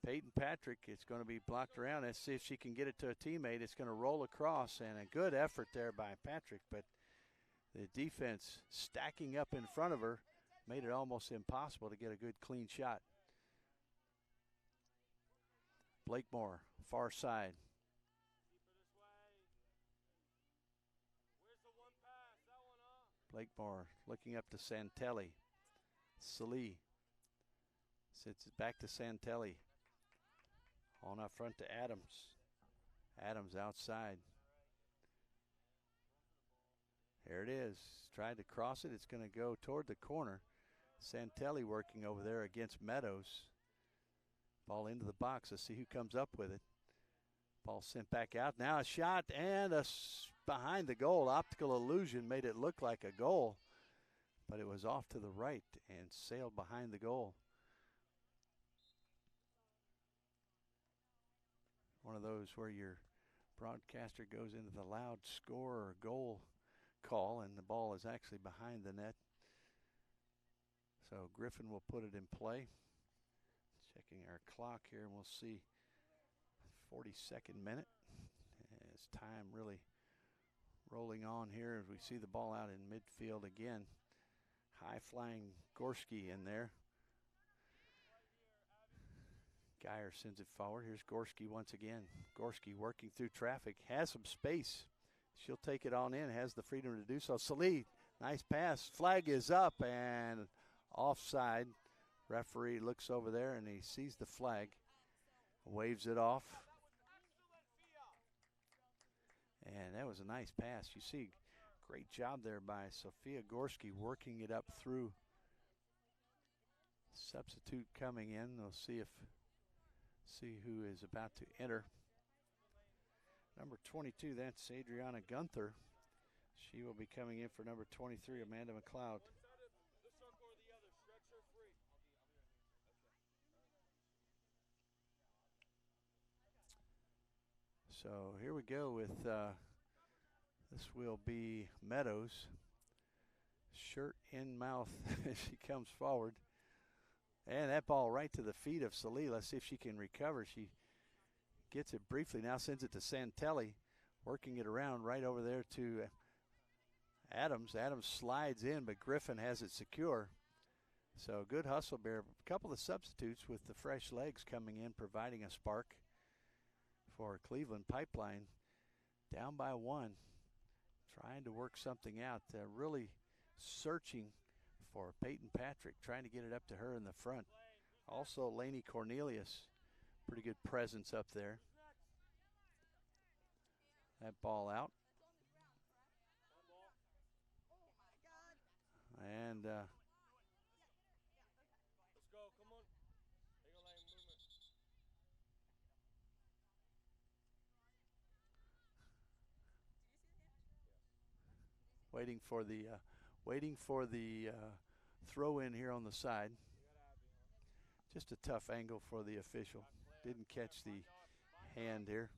Peyton Patrick. It's going to be blocked around. Let's see if she can get it to a teammate. It's going to roll across, and a good effort there by Patrick, but the defense stacking up in front of her made it almost impossible to get a good clean shot. Blakemore, far side. Blakemore looking up to Santelli. Salee sits it back to Santelli. On up front to Adams. Adams outside. There it is. Tried to cross it. It's going to go toward the corner. Santelli working over there against Meadows. Ball into the box. Let's see who comes up with it. Ball sent back out. Now a shot and behind the goal. Optical illusion made it look like a goal, but it was off to the right and sailed behind the goal. One of those where your broadcaster goes into the loud score or goal call and the ball is actually behind the net. So Griffin will put it in play. Checking our clock here, and we'll see 42nd minute as time really rolling on here as we see the ball out in midfield again. High flying Gorski in there. Geyer sends it forward. Here's Gorski once again. Gorski working through traffic. Has some space. She'll take it on in. Has the freedom to do so. Salee, nice pass. Flag is up and offside. Referee looks over there and he sees the flag. Waves it off. And that was a nice pass. You see, great job there by Sophia Gorski working it up through. Substitute coming in. We'll see who is about to enter. Number 22, that's Adriana Gunther. She will be coming in for number 23, Amanda McLeod. So here we go with, this will be Meadows. Shirt in mouth as she comes forward. And that ball right to the feet of Salee. Let's see if she can recover. She gets it briefly, now sends it to Santelli, working it around right over there to Adams. Adams slides in, but Griffin has it secure. So good hustle there. A couple of substitutes with the fresh legs coming in, providing a spark for Cleveland Pipeline. Down by one, trying to work something out, really searching for Peyton Patrick, trying to get it up to her in the front. Also Lainey Cornelius, pretty good presence up there. That ball out. And let's go, come on. waiting for the throw in here on the side. Just a tough angle for the official. Didn't catch the hand here.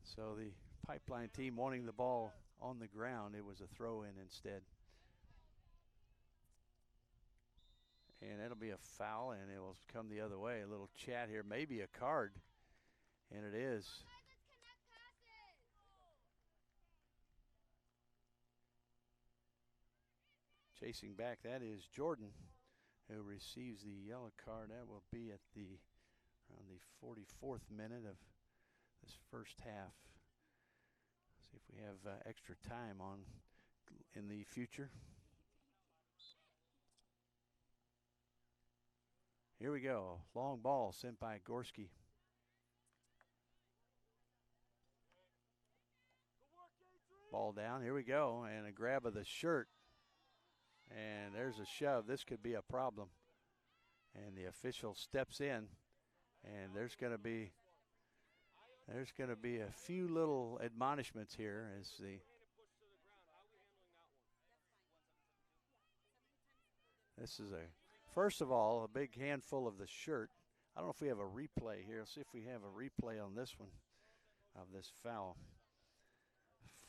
So the Pipeline team wanting the ball on the ground, it was a throw-in instead. And it'll be a foul, and it will come the other way. A little chat here, maybe a card, and it is. Chasing back, that is Jordan, who receives the yellow card. That will be at around the 44th minute of this first half. See if we have extra time on in the future. Here we go. Long ball sent by Gorski. Ball down. Here we go. And a grab of the shirt. And there's a shove. This could be a problem. And the official steps in. And there's going to be a few little admonishments here as the this is first of all, a big handful of the shirt. I don't know if we have a replay here. Let's see if we have a replay on this one of this foul.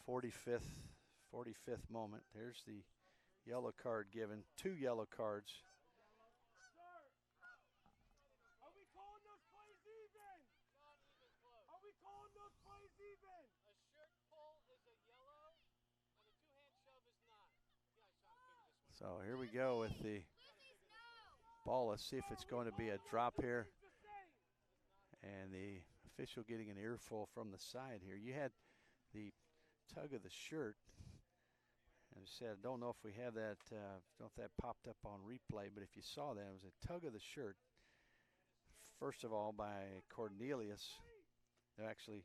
45th moment. There's the yellow card given. 2 yellow cards. Are we calling those plays even? Are we calling those plays even? A shirt pull is a yellow, and a two-hand shove is not. You guys trying to figure this one out. So here we go with the ball. Let's see if it's going to be a drop here. And the official getting an earful from the side here. You had the tug of the shirt. And I said, I don't know if we have that, don't know if that popped up on replay, but if you saw that, it was a tug of the shirt. First of all, by Cornelius, actually,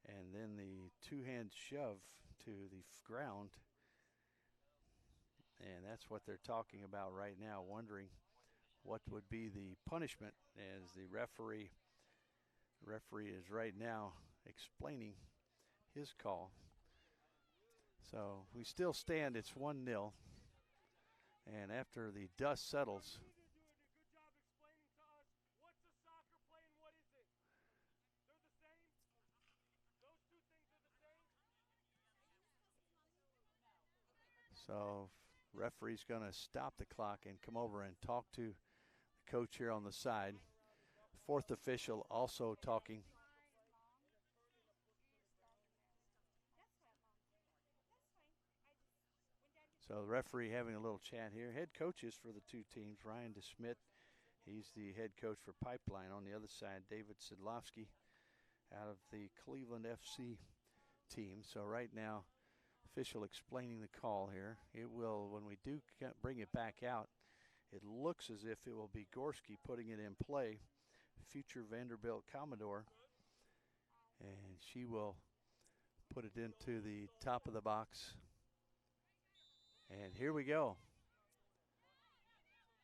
and then the two-hand shove to the ground. And that's what they're talking about right now, wondering what would be the punishment as the referee is right now explaining his call. So we still stand, it's 1-0. And after the dust settles, so referee's going to stop the clock and come over and talk to the coach here on the side. Fourth official also talking. So the referee having a little chat here. Head coaches for the two teams, Ryan DeSmit, he's the head coach for Pipeline. On the other side, David Sidlowski out of the Cleveland FC team. So right now, official explaining the call here. It will, when we do bring it back out, it looks as if it will be Gorski putting it in play, future Vanderbilt Commodore. And she will put it into the top of the box. And here we go.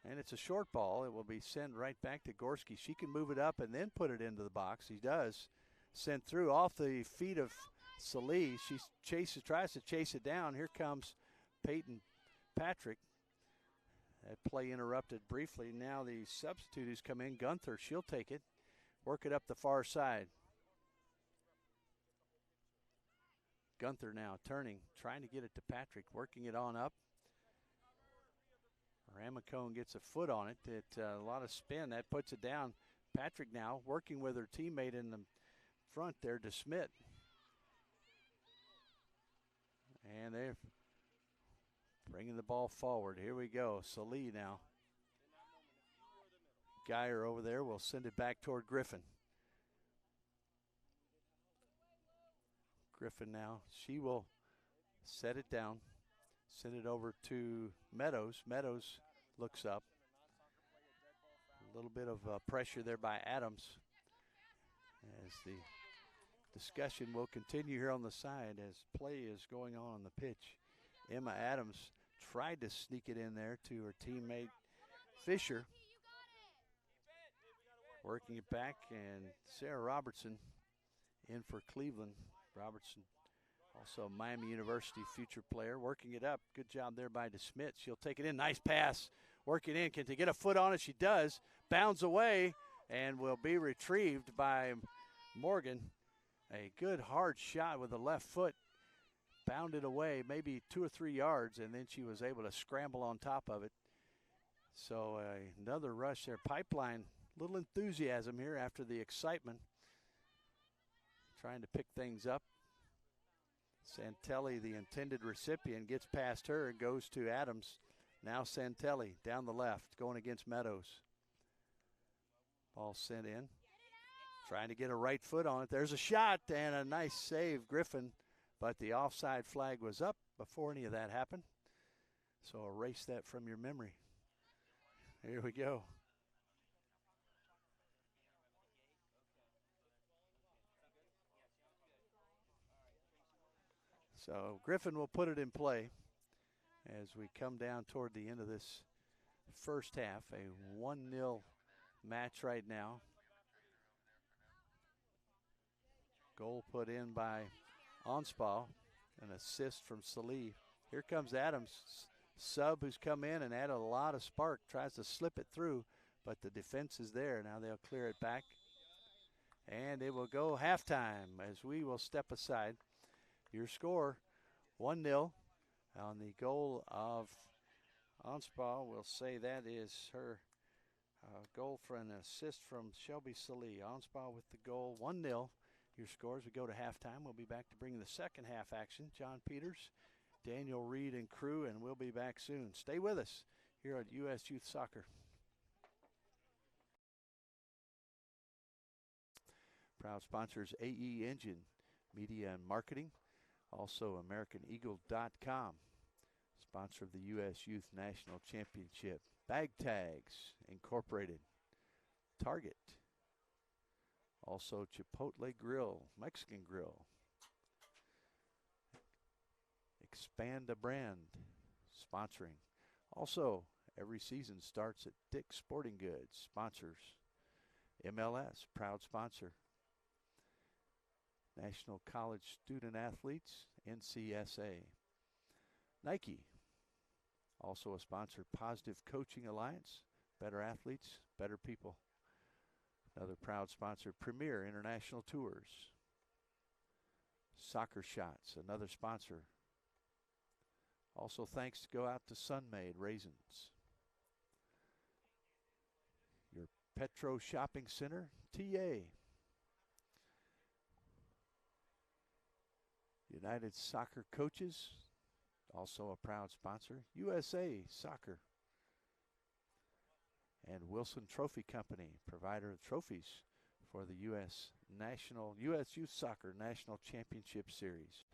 And it's a short ball. It will be sent right back to Gorski. She can move it up and then put it into the box. He does. Sent through off the feet of Salih. She tries to chase it down. Here comes Peyton Patrick. That play interrupted briefly. Now the substitute who's come in, Gunther, she'll take it. Work it up the far side. Gunther now turning, trying to get it to Patrick, working it on up. Ramacone gets a foot on it. A lot of spin. That puts it down. Patrick now working with her teammate in the front there, DeSmit. And they're bringing the ball forward. Here we go. Salih now. Geyer over there will send it back toward Griffin. Griffin now. She will set it down. Send it over to Meadows. Meadows looks up. A little bit of pressure there by Adams as the discussion will continue here on the side as play is going on the pitch. Emma Adams tried to sneak it in there to her teammate Fisher. Working it back, and Sarah Robertson in for Cleveland. Robertson Also Miami University future player, working it up. Good job there by DeSmit. She'll take it in. Nice pass. Working in. Can she get a foot on it? She does. Bounds away and will be retrieved by Morgan. A good hard shot with the left foot. Bounded away maybe 2 or 3 yards, and then she was able to scramble on top of it. So another rush there. Pipeline, little enthusiasm here after the excitement. Trying to pick things up. Santelli, the intended recipient, gets past her and goes to Adams. Now Santelli down the left, going against Meadows. Ball sent in. Trying to get a right foot on it. There's a shot and a nice save, Griffin. But the offside flag was up before any of that happened. So erase that from your memory. Here we go. So Griffin will put it in play as we come down toward the end of this first half. A 1-0 match right now. Goal put in by Onspaw, an assist from Salih. Here comes Adams, sub who's come in and added a lot of spark, tries to slip it through, but the defense is there. Now they'll clear it back. And it will go halftime as we will step aside. Your score, 1-0 on the goal of Onspaw. We'll say that is her goal for an assist from Shelby Salih. Onspaw with the goal, 1-0. Your scores, we go to halftime. We'll be back to bring the second half action. John Peters, Daniel Reed, and crew, and we'll be back soon. Stay with us here at U.S. Youth Soccer. Proud sponsors AE Engine, Media and Marketing. Also AmericanEagle.com, sponsor of the U.S. Youth National Championship. Bag Tags Incorporated, Target. Also Chipotle Grill, Mexican Grill. Expand a Brand, sponsoring. Also, every season starts at Dick's Sporting Goods, sponsors. MLS, proud sponsor. National College Student Athletes, NCSA. Nike, also a sponsor. Positive Coaching Alliance, better athletes, better people. Another proud sponsor, Premier International Tours. Soccer Shots, another sponsor. Also thanks to go out to Sunmade Raisins. Your Petro Shopping Center, TA. United Soccer Coaches, also a proud sponsor. USA Soccer. And Wilson Trophy Company, provider of trophies for the U.S. Youth Soccer National Championship Series.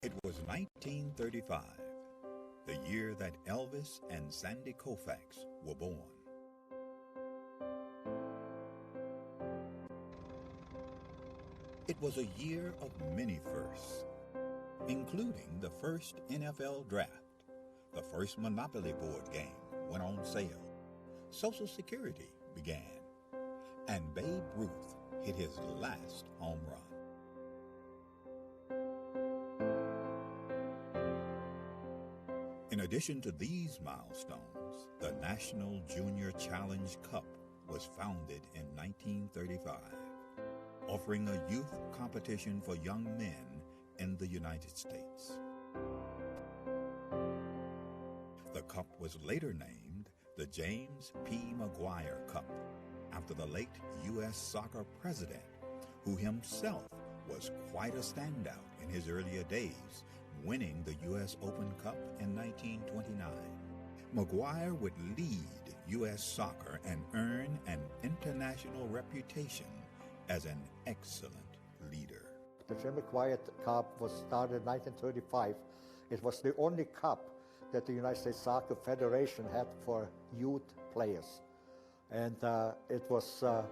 It was 1935, the year that Elvis and Sandy Koufax were born. It was a year of many firsts, including the first NFL draft, the first Monopoly board game went on sale, Social Security began, and Babe Ruth hit his last home run. In addition to these milestones, the National Junior Challenge Cup was founded in 1935, offering a youth competition for young men in the United States. The cup was later named the James P. McGuire Cup, after the late U.S. soccer president, who himself was quite a standout in his earlier days, winning the U.S. Open Cup in 1929. McGuire would lead U.S. soccer and earn an international reputation as an excellent leader. The Jim McGuire Cup was started in 1935. It was the only cup that the United States Soccer Federation had for youth players. And it was a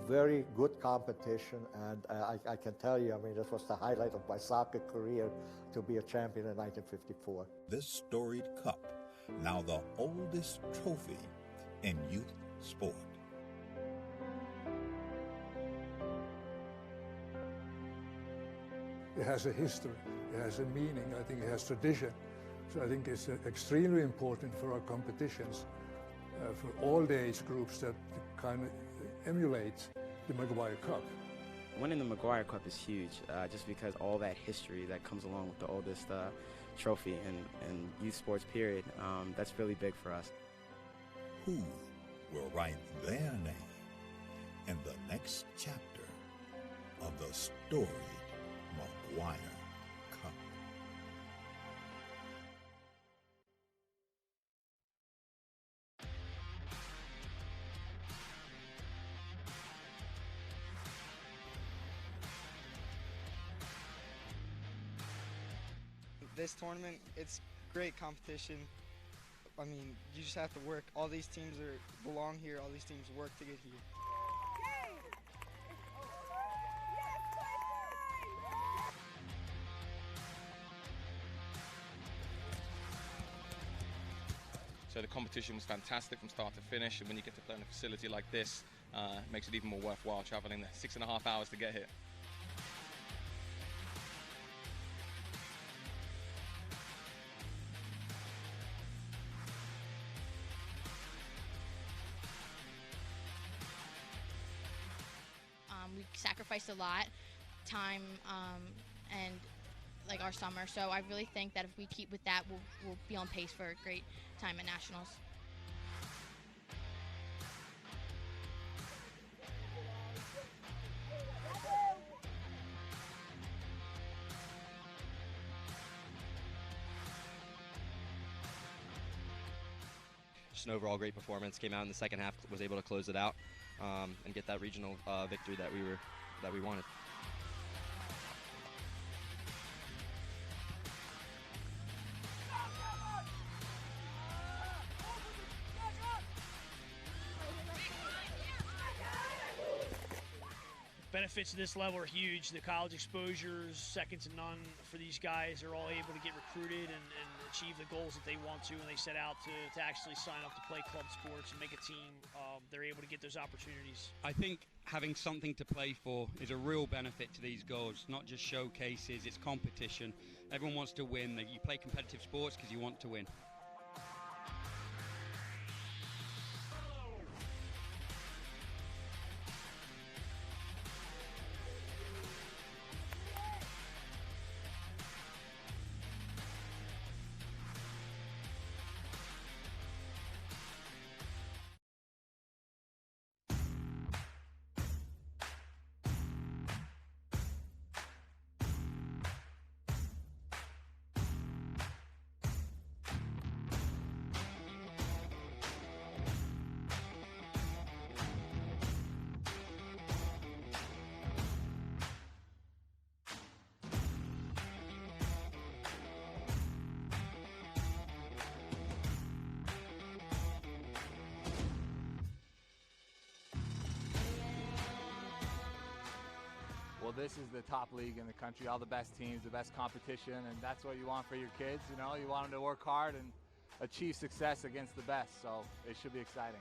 very good competition, and I can tell you, I mean, this was the highlight of my soccer career to be a champion in 1954. This storied cup, now the oldest trophy in youth sport. It has a history, it has a meaning, I think it has tradition. So I think it's extremely important for our competitions, for all the age groups, that kind of emulate the McGuire Cup. Winning the McGuire Cup is huge, just because all that history that comes along with the oldest trophy in youth sports period. That's really big for us. Who will write their name in the next chapter of the storied McGuire Cup? This tournament, it's great competition. I mean, you just have to work. All these teams belong here. All these teams work to get here. So the competition was fantastic from start to finish, and when you get to play in a facility like this, it makes it even more worthwhile traveling the 6.5 hours to get here. We sacrificed a lot, time, and like our summer. So I really think that if we keep with that, we'll be on pace for a great time at nationals. Just an overall great performance. Came out in the second half, was able to close it out and get that regional victory that we wanted. Benefits of this level are huge. The college exposures, second to none for these guys. They're all able to get recruited and achieve the goals that they want to when they set out to actually sign up to play club sports and make a team. They're able to get those opportunities. I think having something to play for is a real benefit to these girls, not just showcases, it's competition. Everyone wants to win. You play competitive sports because you want to win. Well, this is the top league in the country, all the best teams, the best competition, and that's what you want for your kids. You know, you want them to work hard and achieve success against the best, so it should be exciting.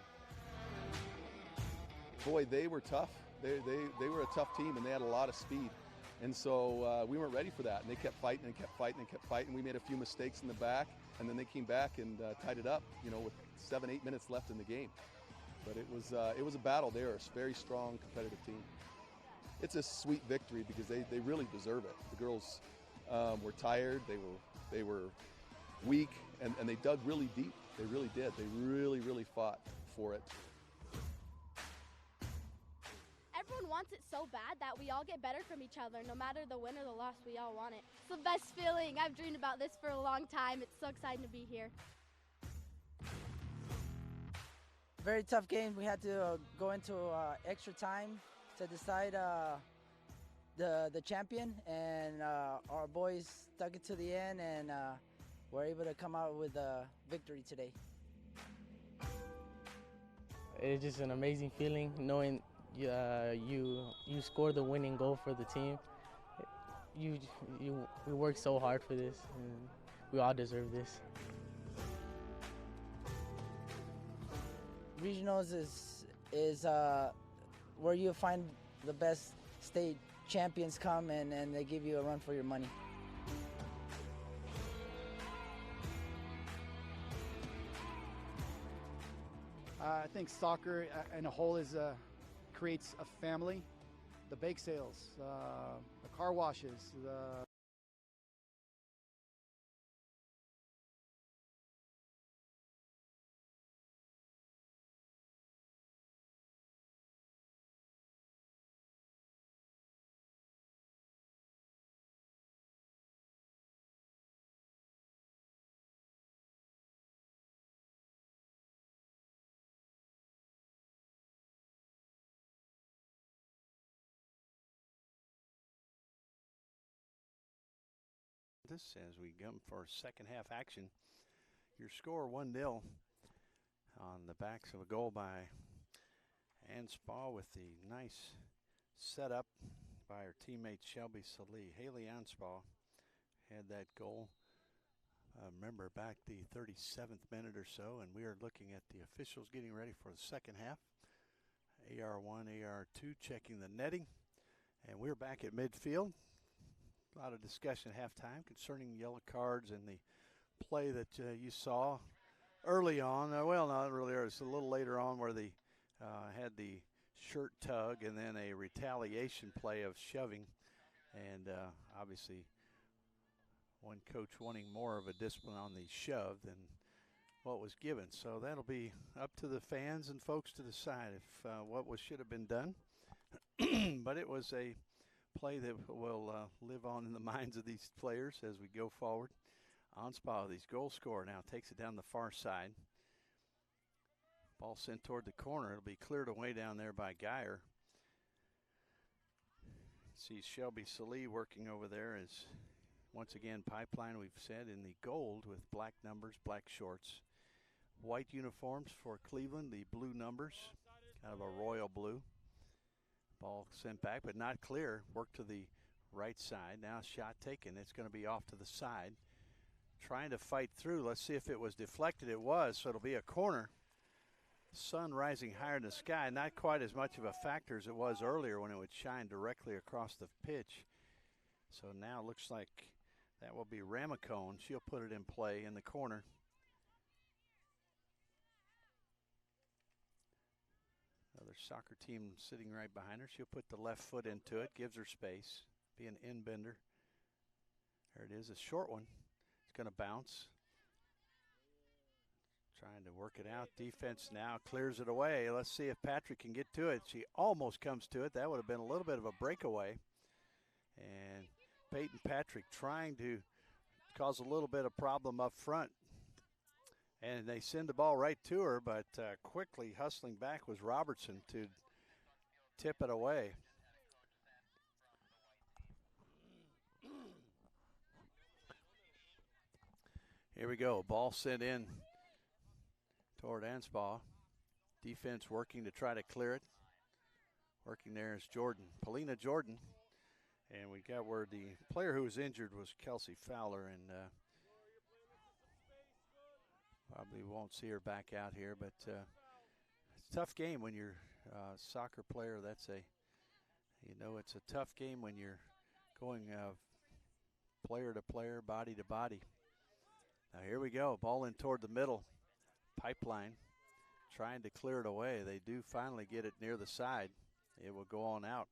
Boy, they were tough. They were a tough team, and they had a lot of speed. And so we weren't ready for that, and they kept fighting and kept fighting and kept fighting. We made a few mistakes in the back, and then they came back and tied it up, you know, with 7-8 minutes left in the game. But it was a battle. They were a very strong, competitive team. it's a sweet victory because they really deserve it. The girls were tired, they were weak, and they dug really deep. They really did. They really fought for it. Everyone wants it so bad that we all get better from each other. No matter the win or the loss, we all want it. It's the best feeling. I've dreamed about this for a long time. It's so exciting to be here. Very tough game. We had to go into extra time to decide the champion, and our boys stuck it to the end, and were able to come out with a victory today. It's just an amazing feeling knowing you scored the winning goal for the team. We worked so hard for this, and we all deserve this. Regionals is where you find the best state champions come, and they give you a run for your money. I think soccer in a whole creates a family. The bake sales, the car washes, This as we come for second half action. Your score 1-0 on the backs of a goal by Anspaugh with the nice setup by her teammate Shelby Salee. Haley Anspaugh had that goal, remember, back the 37th minute or so, and we are looking at the officials getting ready for the second half. AR1, AR2 checking the netting, and we're back at midfield. A lot of discussion at halftime concerning yellow cards and the play that you saw early on. Well, not earlier, it's a little later on where they had the shirt tug and then a retaliation play of shoving. And obviously one coach wanting more of a discipline on the shove than what was given. So that'll be up to the fans and folks to decide if what should have been done. But it was a play that will live on in the minds of these players as we go forward. Anspaugh, the goal scorer, now takes it down the far side. Ball sent toward the corner. It'll be cleared away down there by Geyer. See Shelby Salee working over there as once again Pipeline, we've said, in the gold with black numbers, black shorts. White uniforms for Cleveland, the blue numbers, kind of a royal blue. Ball sent back, but not clear. Work to the right side. Now shot taken. It's going to be off to the side. Trying to fight through. Let's see if it was deflected. It was, so it'll be a corner. Sun rising higher in the sky. Not quite as much of a factor as it was earlier when it would shine directly across the pitch. So now it looks like that will be Ramacone. She'll put it in play in the corner. Another soccer team sitting right behind her. She'll put the left foot into it, gives her space. Be an in-bender. There it is, a short one. It's going to bounce. Trying to work it out. Defense now clears it away. Let's see if Patrick can get to it. She almost comes to it. That would have been a little bit of a breakaway. And Peyton Patrick trying to cause a little bit of problem up front. And they send the ball right to her, but quickly hustling back was Robertson to tip it away. Here we go. Ball sent in toward Anspaugh. Defense working to try to clear it. Working there is Jordan, Polina Jordan. And we got where the player who was injured was Kelsey Fowler, and probably won't see her back out here, but it's a tough game when you're a soccer player. It's a tough game when you're going player to player, body to body. Now here we go, ball in toward the middle. Pipeline trying to clear it away. They do finally get it near the side. It will go on out.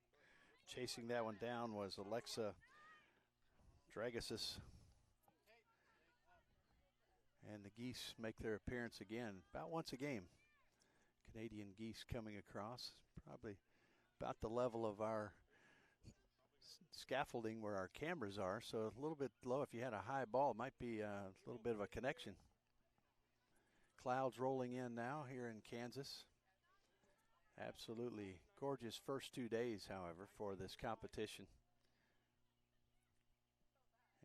chasing that one down was Alexa Dragasis. And the Geese make their appearance again about once a game. Canadian Geese coming across, probably about the level of our scaffolding where our cameras are, so a little bit low. If you had a high ball, it might be a little bit of a connection. Clouds rolling in now here in Kansas. Absolutely gorgeous first 2 days, however, for this competition.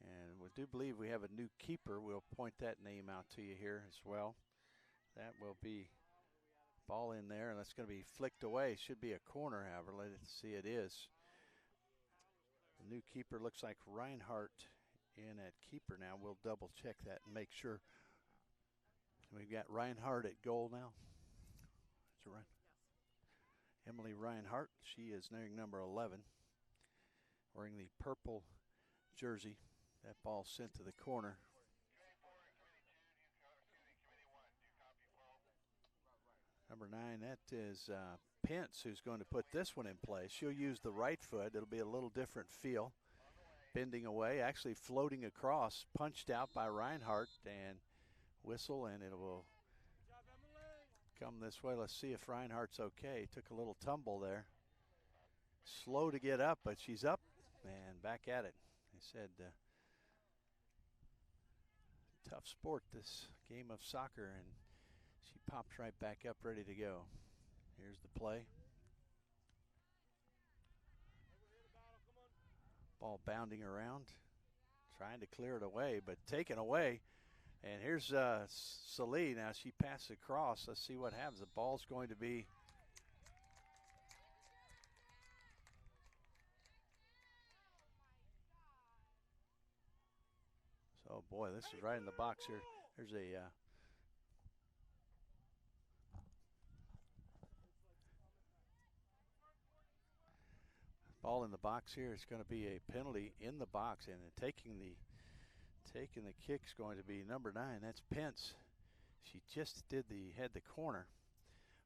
And we do believe we have a new keeper. We'll point that name out to you here as well. That will be ball in there, and that's going to be flicked away. Should be a corner, however. Let's see, it is. The new keeper looks like Reinhardt in at keeper now. We'll double check that and make sure. We've got Reinhardt at goal now. Is it right? Emily Reinhardt, she is nearing number 11, wearing the purple jersey. That ball sent to the corner. Number 9, that is Pence, who's going to put this one in play. She'll use the right foot. It'll be a little different feel. Bending away, actually floating across, punched out by Reinhardt, and whistle, and it will come this way. Let's see if Reinhardt's okay. Took a little tumble there. Slow to get up, but she's up and back at it. They said tough sport, this game of soccer, and she pops right back up ready to go. Here's the play. Ball bounding around, trying to clear it away, but taken away. And here's Salih. Now she passes across. Let's see what happens. The ball's going to be oh boy, this is right in the box here. There's a ball in the box here. It's going to be a penalty in the box, and taking the kick's going to be number 9. That's Pence. She just had the corner.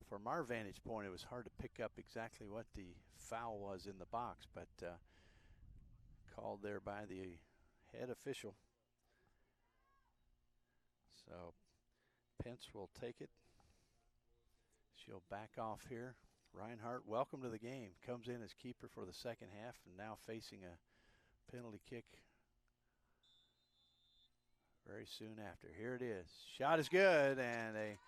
From our vantage point, it was hard to pick up exactly what the foul was in the box, but called there by the head official. So Pence will take it. She'll back off here. Reinhardt, welcome to the game. Comes in as keeper for the second half and now facing a penalty kick very soon after. Here it is. Shot is good, and a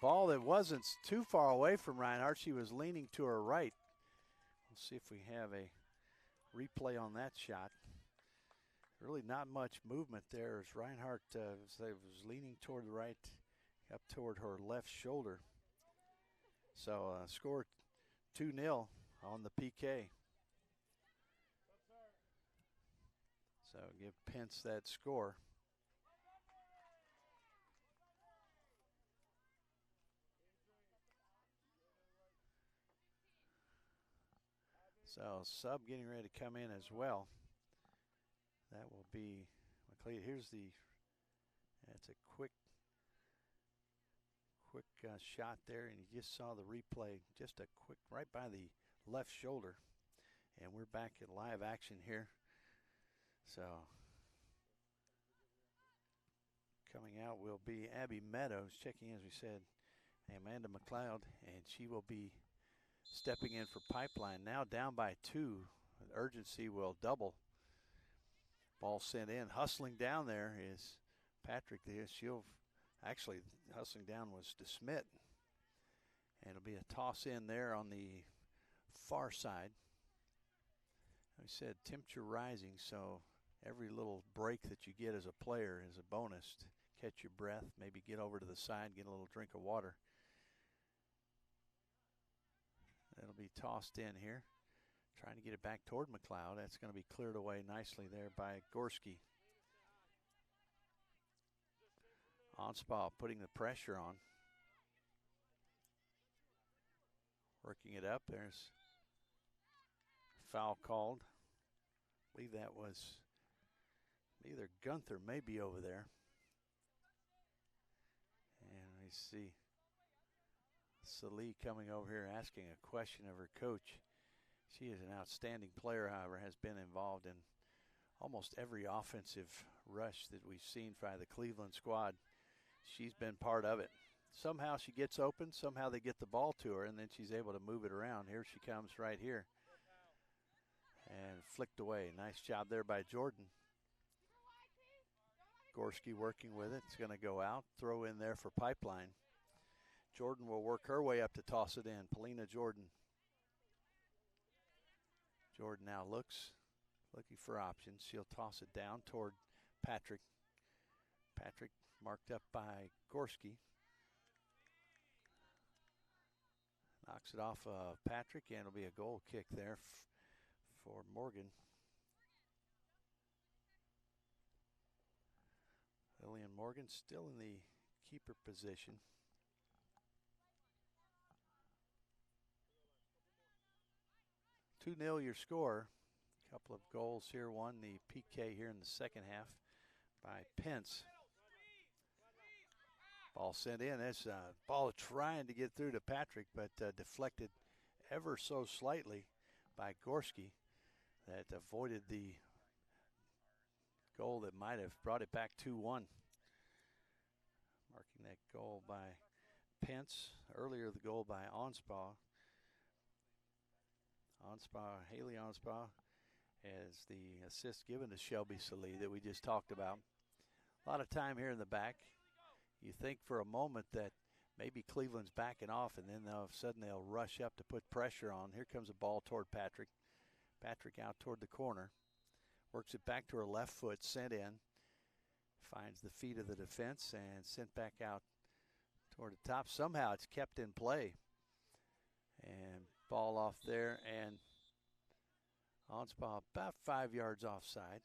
ball that wasn't too far away from Reinhardt. She was leaning to her right. We'll see if we have a replay on that shot. Really not much movement there as Reinhardt was leaning toward the right, up toward her left shoulder. So score 2-0 on the PK. So give Pence that score. So sub getting ready to come in as well. That will be McLeod. Here's that's a quick shot there, and you just saw the replay, just a quick right by the left shoulder. And we're back in live action here. So coming out will be Abby Meadows, checking in, as we said, Amanda McLeod, and she will be stepping in for Pipeline. Now down by 2. Urgency will double. Ball sent in. Hustling down there is Patrick. She'll actually, hustling down was DeSmit. And it'll be a toss in there on the far side. I said temperature rising, so every little break that you get as a player is a bonus. To catch your breath, maybe get over to the side, get a little drink of water. It'll be tossed in here. Trying to get it back toward McLeod. That's going to be cleared away nicely there by Gorski. Onspaw putting the pressure on. Working it up. There's foul called. I believe that was either Gunther, maybe over there. And we see Salih coming over here asking a question of her coach. She is an outstanding player, however, has been involved in almost every offensive rush that we've seen by the Cleveland squad. She's been part of it. Somehow she gets open, somehow they get the ball to her, and then she's able to move it around. Here she comes right here. And flicked away. Nice job there by Jordan. Gorski working with it. It's going to go out. Throw in there for Pipeline. Jordan will work her way up to toss it in. Polina Jordan. Jordan now looking for options. She'll toss it down toward Patrick. Patrick marked up by Gorski. Knocks it off Patrick, and it'll be a goal kick there for Morgan. Lillian Morgan still in the keeper position. (2-0) your score. A couple of goals here. One, the PK here in the second half by Pence. Ball sent in. That's ball trying to get through to Patrick, but deflected ever so slightly by Gorski. That avoided the goal that might have brought it back 2-1. Marking that goal by Pence. Earlier the goal by Onspaw. Haley Onspaw as the assist given to Shelby Salee that we just talked about. A lot of time here in the back. You think for a moment that maybe Cleveland's backing off, and then all of a sudden they'll rush up to put pressure on. Here comes a ball toward Patrick. Patrick out toward the corner. Works it back to her left foot, sent in. Finds the feet of the defense and sent back out toward the top. Somehow it's kept in play. And ball off there, and Onspaw about 5 yards offside.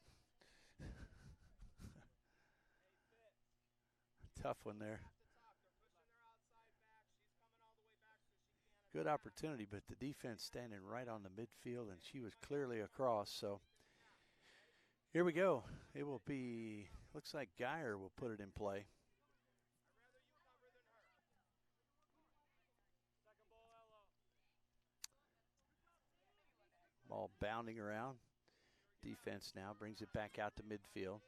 Tough one there. Good opportunity, but the defense standing right on the midfield, and she was clearly across. So here we go. It will be, looks like Geyer will put it in play. Ball bounding around. Defense now brings it back out to midfield.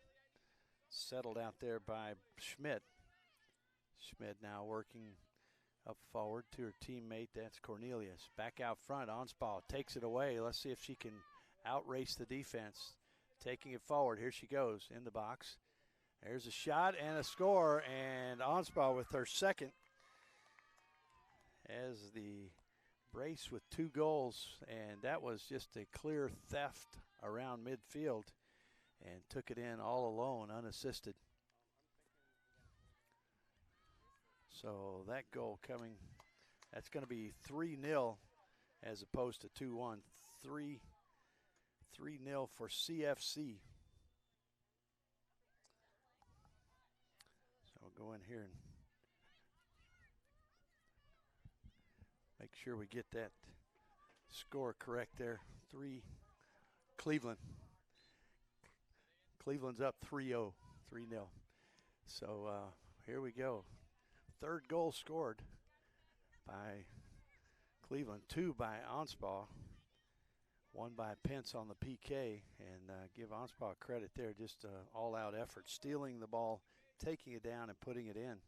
Settled out there by Schmidt. Schmidt now working up forward to her teammate. That's Cornelius. Back out front. Onspaw takes it away. Let's see if she can outrace the defense. Taking it forward. Here she goes in the box. There's a shot and a score. And Onspaw with her second. As the brace with 2 goals, and that was just a clear theft around midfield and took it in all alone, unassisted. So that goal coming, that's going to be 3-0 as opposed to 2-1. 3-0 for CFC. So we'll go in here and make sure we get that score correct there. 3 Cleveland. Cleveland's up 3-0. So here we go. Third goal scored by Cleveland. 2 by Onspaw. 1 by Pence on the PK. And give Onspaw credit there. Just all-out effort. Stealing the ball, taking it down, and putting it in.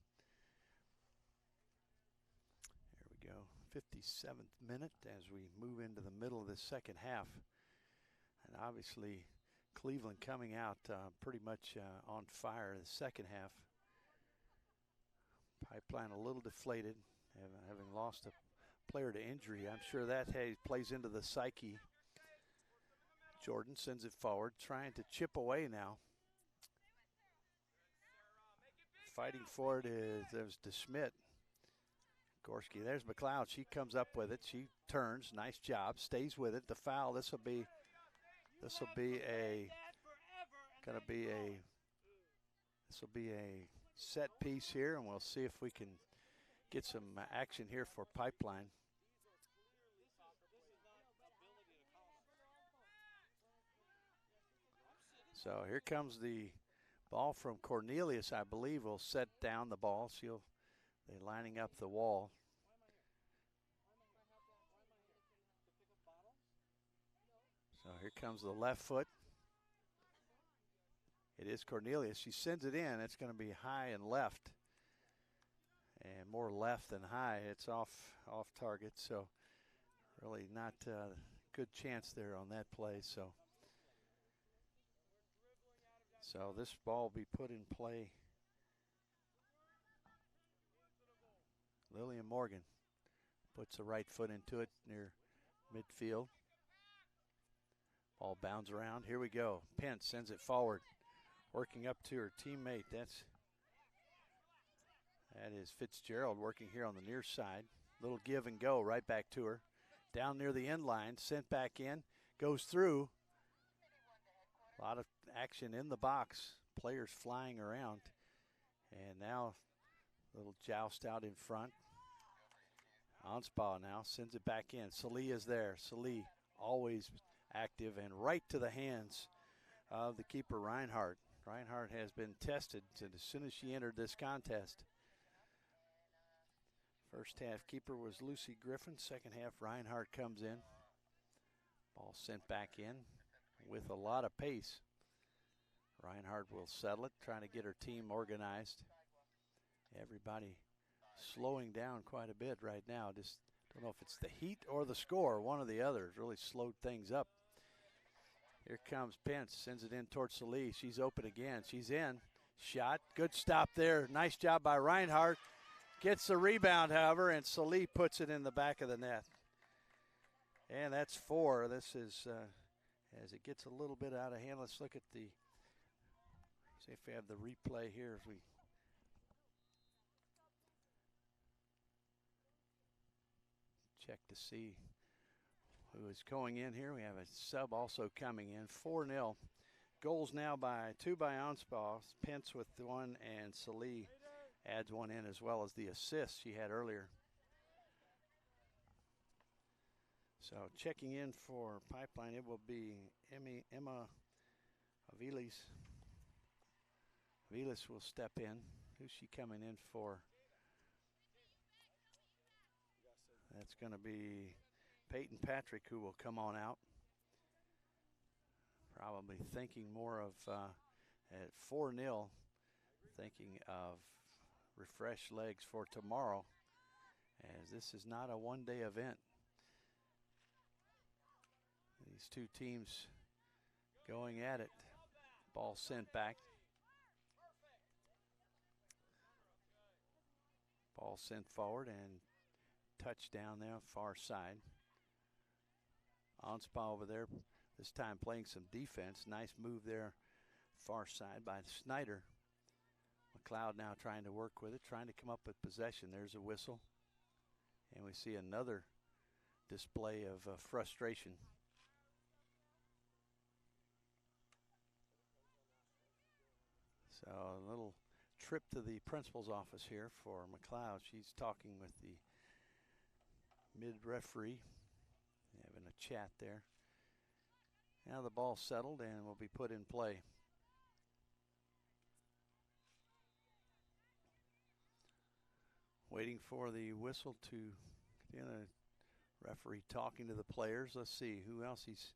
There we go. 57th minute as we move into the middle of the second half. And obviously Cleveland coming out pretty much on fire the second half. Pipeline a little deflated, having lost a player to injury. I'm sure that plays into the psyche. Jordan sends it forward, trying to chip away now. Fighting for it is DeSmit. Gorski, there's McLeod. She comes up with it. She turns. Nice job. Stays with it. The foul. This will be a set piece here, and we'll see if we can get some action here for Pipeline. So here comes the ball from Cornelius. I believe will set down the ball. They're lining up the wall. here comes the left foot. It is Cornelius. She sends it in. It's going to be high and left. And more left than high. It's off target, so really not a good chance there on that play. So this ball will be put in play. Lillian Morgan puts the right foot into it near midfield. Ball bounds around. Here we go. Pence sends it forward. Working up to her teammate. That is Fitzgerald working here on the near side. Little give and go right back to her. Down near the end line. Sent back in. Goes through. A lot of action in the box. Players flying around. And now a little joust out in front. Anspaugh now sends it back in. Salih is there. Salih always active and right to the hands of the keeper, Reinhardt. Reinhardt has been tested as soon as she entered this contest. First half keeper was Lucy Griffin. Second half Reinhardt comes in. Ball sent back in with a lot of pace. Reinhardt will settle it, trying to get her team organized. Everybody slowing down quite a bit right now. Just don't know if it's the heat or the score. One or the other has really slowed things up. Here comes Pence, sends it in towards Salih. She's open again. She's in. Shot. Good stop there. Nice job by Reinhardt. Gets the rebound, however, and Salih puts it in the back of the net. And that's 4. This is, as it gets a little bit out of hand, let's look at see if we have the replay here as we check to see who is going in here. We have a sub also coming in. 4-0. Goals now by 2 by Anspaugh. Pence with 1, and Salih adds 1 in as well as the assist she had earlier. So checking in for Pipeline, it will be Emma Aviles. Aviles will step in. Who's she coming in for? That's going to be Peyton Patrick, who will come on out. Probably thinking more of, at 4-0, thinking of refreshed legs for tomorrow, as this is not a one-day event. These two teams going at it. Ball sent back. Ball sent forward and touchdown there, far side. Anspaugh over there, this time playing some defense. Nice move there, far side by Snyder. McLeod now trying to work with it, trying to come up with possession. There's a whistle. And we see another display of frustration. So a little trip to the principal's office here for McLeod. She's talking with the mid-referee, having a chat there. Now the ball settled and will be put in play. Waiting for the whistle to get a referee talking to the players. Let's see who else he's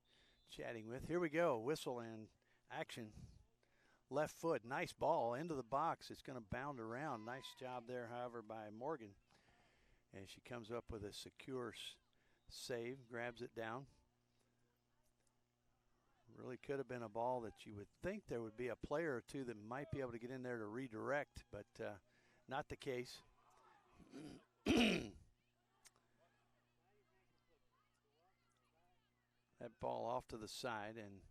chatting with. Here we go, whistle and action. Left foot, nice ball into the box. It's going to bound around. Nice job there, however, by Morgan. And she comes up with a secure save, grabs it down. Really could have been a ball that you would think there would be a player or two that might be able to get in there to redirect, but not the case. That ball off to the side, and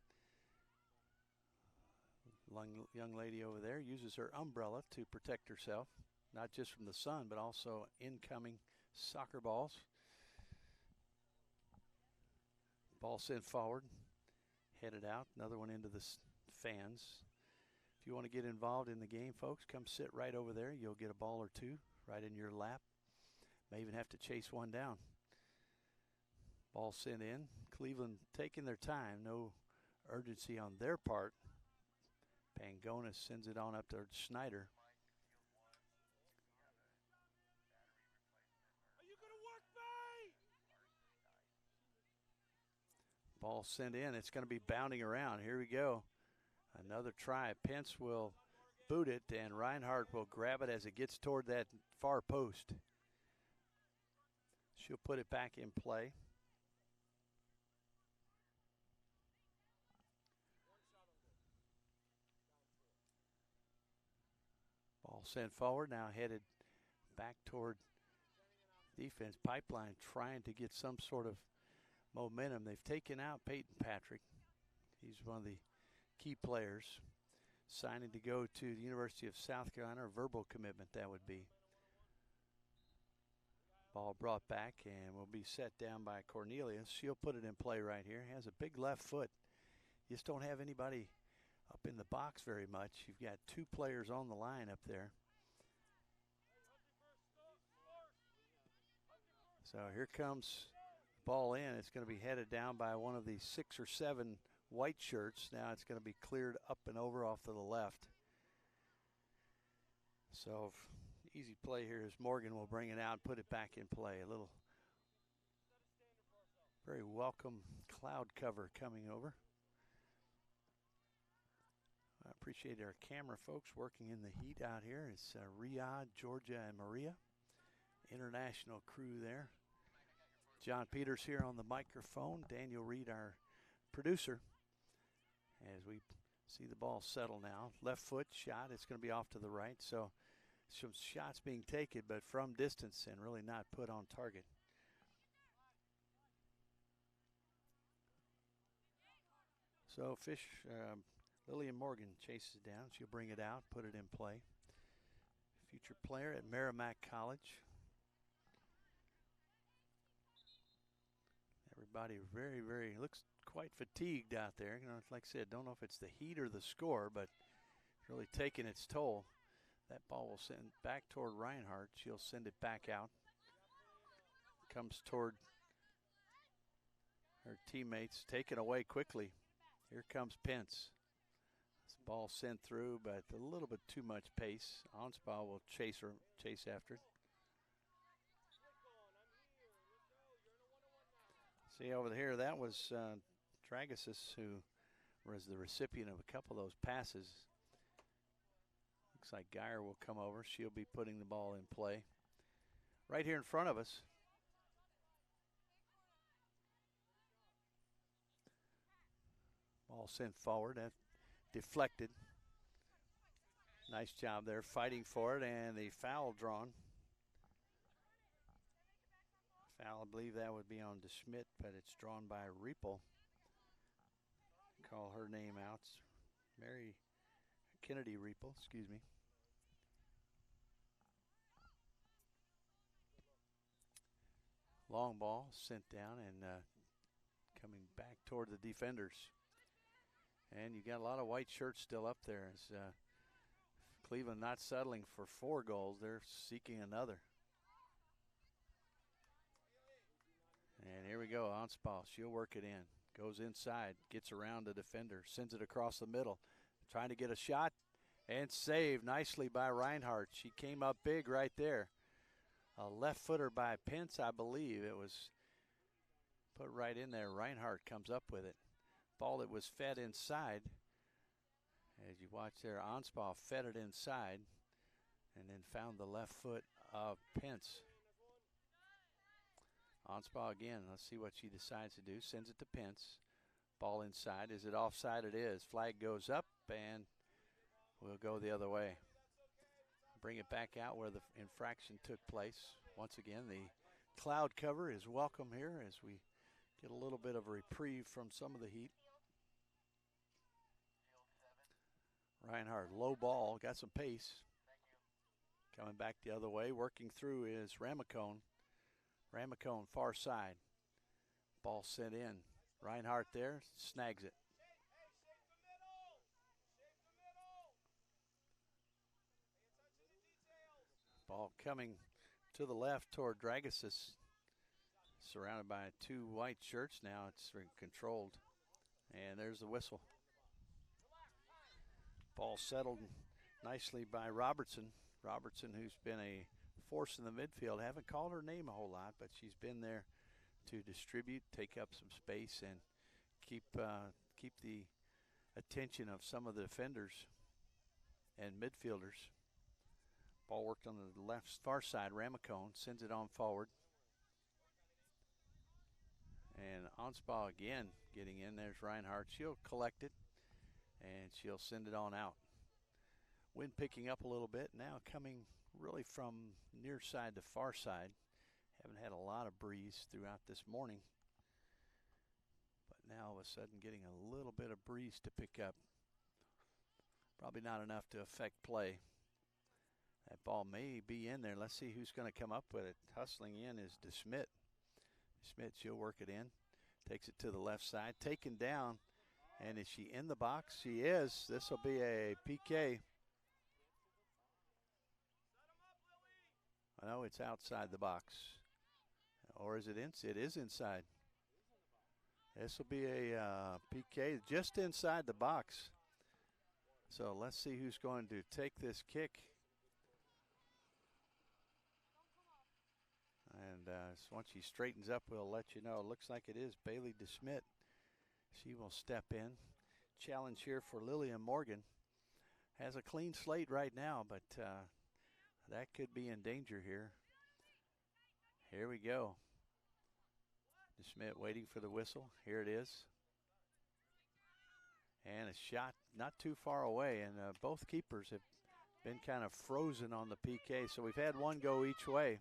young lady over there uses her umbrella to protect herself, not just from the sun, but also incoming soccer balls. Ball sent forward, headed out, another one into the fans. If you want to get involved in the game, folks, come sit right over there. You'll get a ball or two right in your lap. May even have to chase one down. Ball sent in. Cleveland taking their time. No urgency on their part. Pangonis sends it on up to Snyder. Ball sent in. It's going to be bounding around. Here we go. Another try. Pence will boot it, and Reinhardt will grab it as it gets toward that far post. She'll put it back in play. Ball sent forward, now headed back toward defense. Pipeline trying to get some sort of momentum. They've taken out Peyton Patrick. He's one of the key players, signing to go to the University of South Carolina, a verbal commitment that would be. Ball brought back and will be set down by Cornelius. She'll put it in play right here. Has a big left foot. You just don't have anybody up in the box very much. You've got two players on the line up there. So here comes ball in. It's going to be headed down by one of the 6 or 7 white shirts. Now it's going to be cleared up and over off to the left. So easy play here as Morgan will bring it out and put it back in play. A little very welcome cloud cover coming over. I appreciate our camera folks working in the heat out here. It's Riyadh, Georgia, and Maria. International crew there. John Peters here on the microphone. Daniel Reed, our producer. As we see the ball settle now. Left foot shot. It's going to be off to the right. So some shots being taken, but from distance and really not put on target. So Lillian Morgan chases down. She'll bring it out, put it in play. Future player at Merrimack College. Everybody very looks quite fatigued out there. You know, like I said, don't know if it's the heat or the score, but it's really taking its toll. That ball will send back toward Reinhardt. She'll send it back out. Comes toward her teammates, taken away quickly. Here comes Pence. This ball sent through, but a little bit too much pace. Onspaw will chase after it. See over here, that was Dragasis, who was the recipient of a couple of those passes. Looks like Geyer will come over. She'll be putting the ball in play. Right here in front of us. Ball sent forward, that deflected. Nice job there fighting for it, and the foul drawn. Foul, I believe that would be on DeSchmidt, but it's drawn by Riepel. Call her name out. Mary Kennedy Riepel, excuse me. Long ball sent down and coming back toward the defenders. And you got a lot of white shirts still up there. As Cleveland not settling for 4 goals, they're seeking another. And here we go, Onspaw. She'll work it in. Goes inside, gets around the defender, sends it across the middle. Trying to get a shot and saved nicely by Reinhardt. She came up big right there. A left footer by Pence, I believe. It was put right in there. Reinhardt comes up with it. Ball that was fed inside. As you watch there, Onspaw fed it inside and then found the left foot of Pence. Onspaw again, let's see what she decides to do. Sends it to Pence. Ball inside. Is it offside? It is. Flag goes up and we'll go the other way. Bring it back out where the infraction took place. Once again, the cloud cover is welcome here as we get a little bit of a reprieve from some of the heat. Reinhardt, low ball, got some pace. Coming back the other way, working through is Ramacone. Ramacone, far side. Ball sent in. Reinhardt there, snags it. Ball coming to the left toward Dragasis. Surrounded by 2 white shirts now. It's controlled. And there's the whistle. Ball settled nicely by Robertson. Robertson, who's been a force in the midfield. Haven't called her name a whole lot, but she's been there to distribute, take up some space, and keep the attention of some of the defenders and midfielders. Ball worked on the left far side. Ramacone sends it on forward. And Anspaugh again getting in. There's Reinhardt. She'll collect it, and she'll send it on out. Wind picking up a little bit. Now coming really from near side to far side. Haven't had a lot of breeze throughout this morning. But now all of a sudden getting a little bit of breeze to pick up. Probably not enough to affect play. That ball may be in there. Let's see who's going to come up with it. Hustling in is DeSmit. DeSmit, she'll work it in. Takes it to the left side. Taken down. And is she in the box? She is. This will be a PK. I know it's outside the box. Or is it inside? It is inside. This will be a PK just inside the box. So let's see who's going to take this kick. And once she straightens up, we'll let you know. It looks like it is Bailey DeSmit. She will step in. Challenge here for Lillian Morgan. Has a clean slate right now, but that could be in danger here. Here we go. DeSmit waiting for the whistle. Here it is. And a shot not too far away, and both keepers have been kind of frozen on the PK, so we've had one go each way.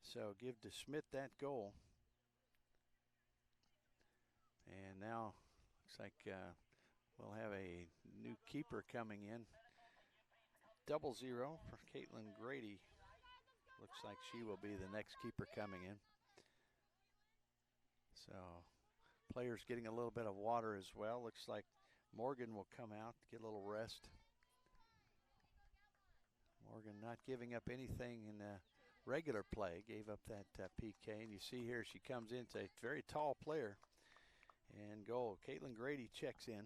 So give DeSmit that goal. And now looks like we'll have a new keeper coming in. 0-0 for Kaitlyn Grady. Looks like she will be the next keeper coming in. So players getting a little bit of water as well. Looks like Morgan will come out, get a little rest. Morgan not giving up anything in regular play. Gave up that PK. And you see here she comes in. It's a very tall player. And goal. Kaitlyn Grady checks in.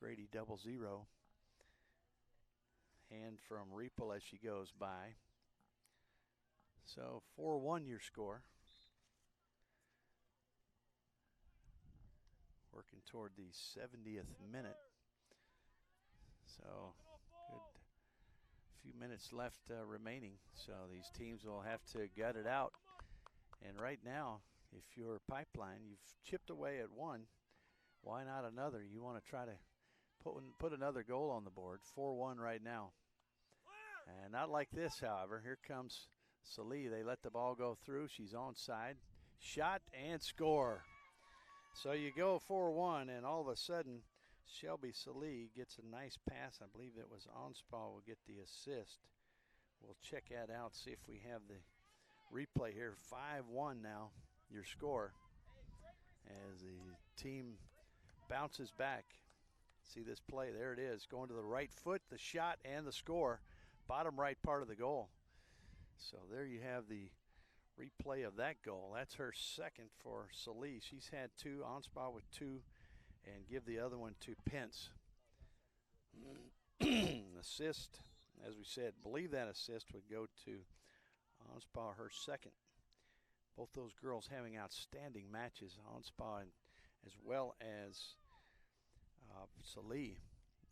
Grady 0-0. Hand from Riepel as she goes by. So 4-1 your score. Working toward the 70th minute. So good few minutes left remaining. So these teams will have to gut it out. And right now, if you're Pipeline, you've chipped away at one. Why not another? You want to try to put another goal on the board. 4-1 right now. And not like this, however. Here comes Salee. They let the ball go through. She's onside. Shot and score. So you go 4-1, and all of a sudden, Shelby Salee gets a nice pass. I believe it was Anspaugh will get the assist. We'll check that out, see if we have the replay here. 5-1 now, your score, as the team bounces back. See this play, there it is, going to the right foot, the shot and the score. Bottom right part of the goal. So there you have the replay of that goal. That's her second for Salee. She's had two, Anspaugh with two, and give the other one to Pence. Assist, as we said, believe that assist would go to Anspaugh, her second. Both those girls having outstanding matches, Anspaugh as well as Salee,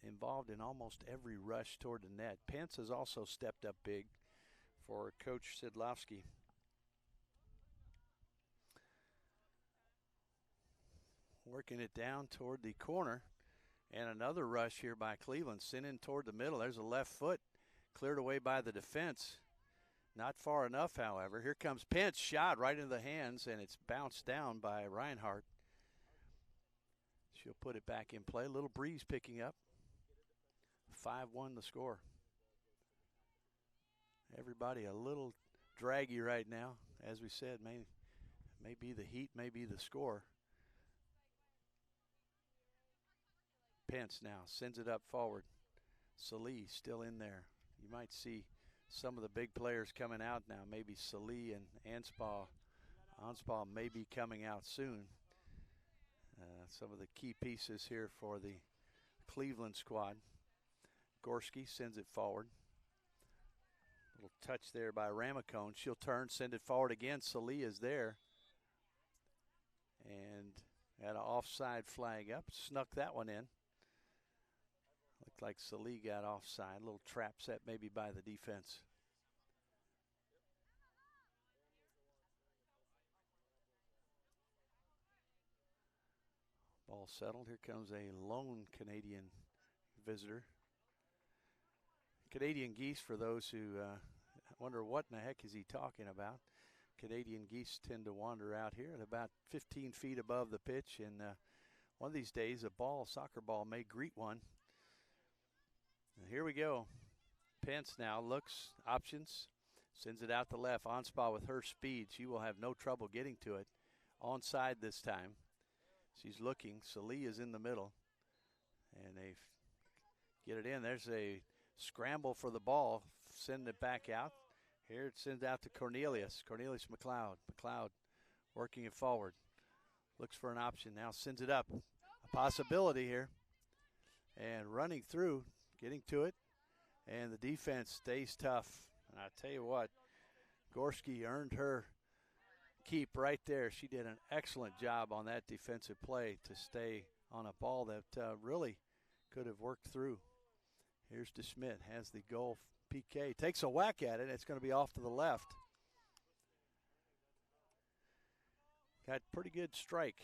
involved in almost every rush toward the net. Pence has also stepped up big for Coach Sidlowski. Working it down toward the corner, and another rush here by Cleveland. Sent in toward the middle. There's a left foot cleared away by the defense. Not far enough, however. Here comes Pence, shot right into the hands, and it's bounced down by Reinhardt. She'll put it back in play. A little breeze picking up. 5-1 the score. Everybody a little draggy right now. As we said, may be the heat, may be the score. Pence now sends it up forward. Salee still in there. You might see some of the big players coming out now. Maybe Salee and Anspaugh. Anspaugh may be coming out soon. Some of the key pieces here for the Cleveland squad. Gorski sends it forward. Little touch there by Ramacone. She'll turn, send it forward again. Salee is there. And Had an offside flag up. Snuck that one in. Looked like Salee got offside. A little trap set maybe by the defense. Ball settled. Here comes a lone Canadian visitor. Canadian geese, for those who wonder what in the heck is he talking about. Canadian geese tend to wander out here at about 15 feet above the pitch, and one of these days a soccer ball may greet one. And here we go. Pence now looks, options, sends it out the left. Onspa with her speed. She will have no trouble getting to it. Onside this time. She's looking. Salee is in the middle. And they get it in. There's a scramble for the ball. Send it back out. Here it sends out to Cornelius. Cornelius McLeod. McLeod working it forward. Looks for an option. Now sends it up. A possibility here. And running through. Getting to it. And the defense stays tough. And I tell you what, Gorski earned her keep right there. She did an excellent job on that defensive play to stay on a ball that really could have worked through. Here's DeSmit, has the goal. PK takes a whack at it. It's going to be off to the left. Got pretty good strike.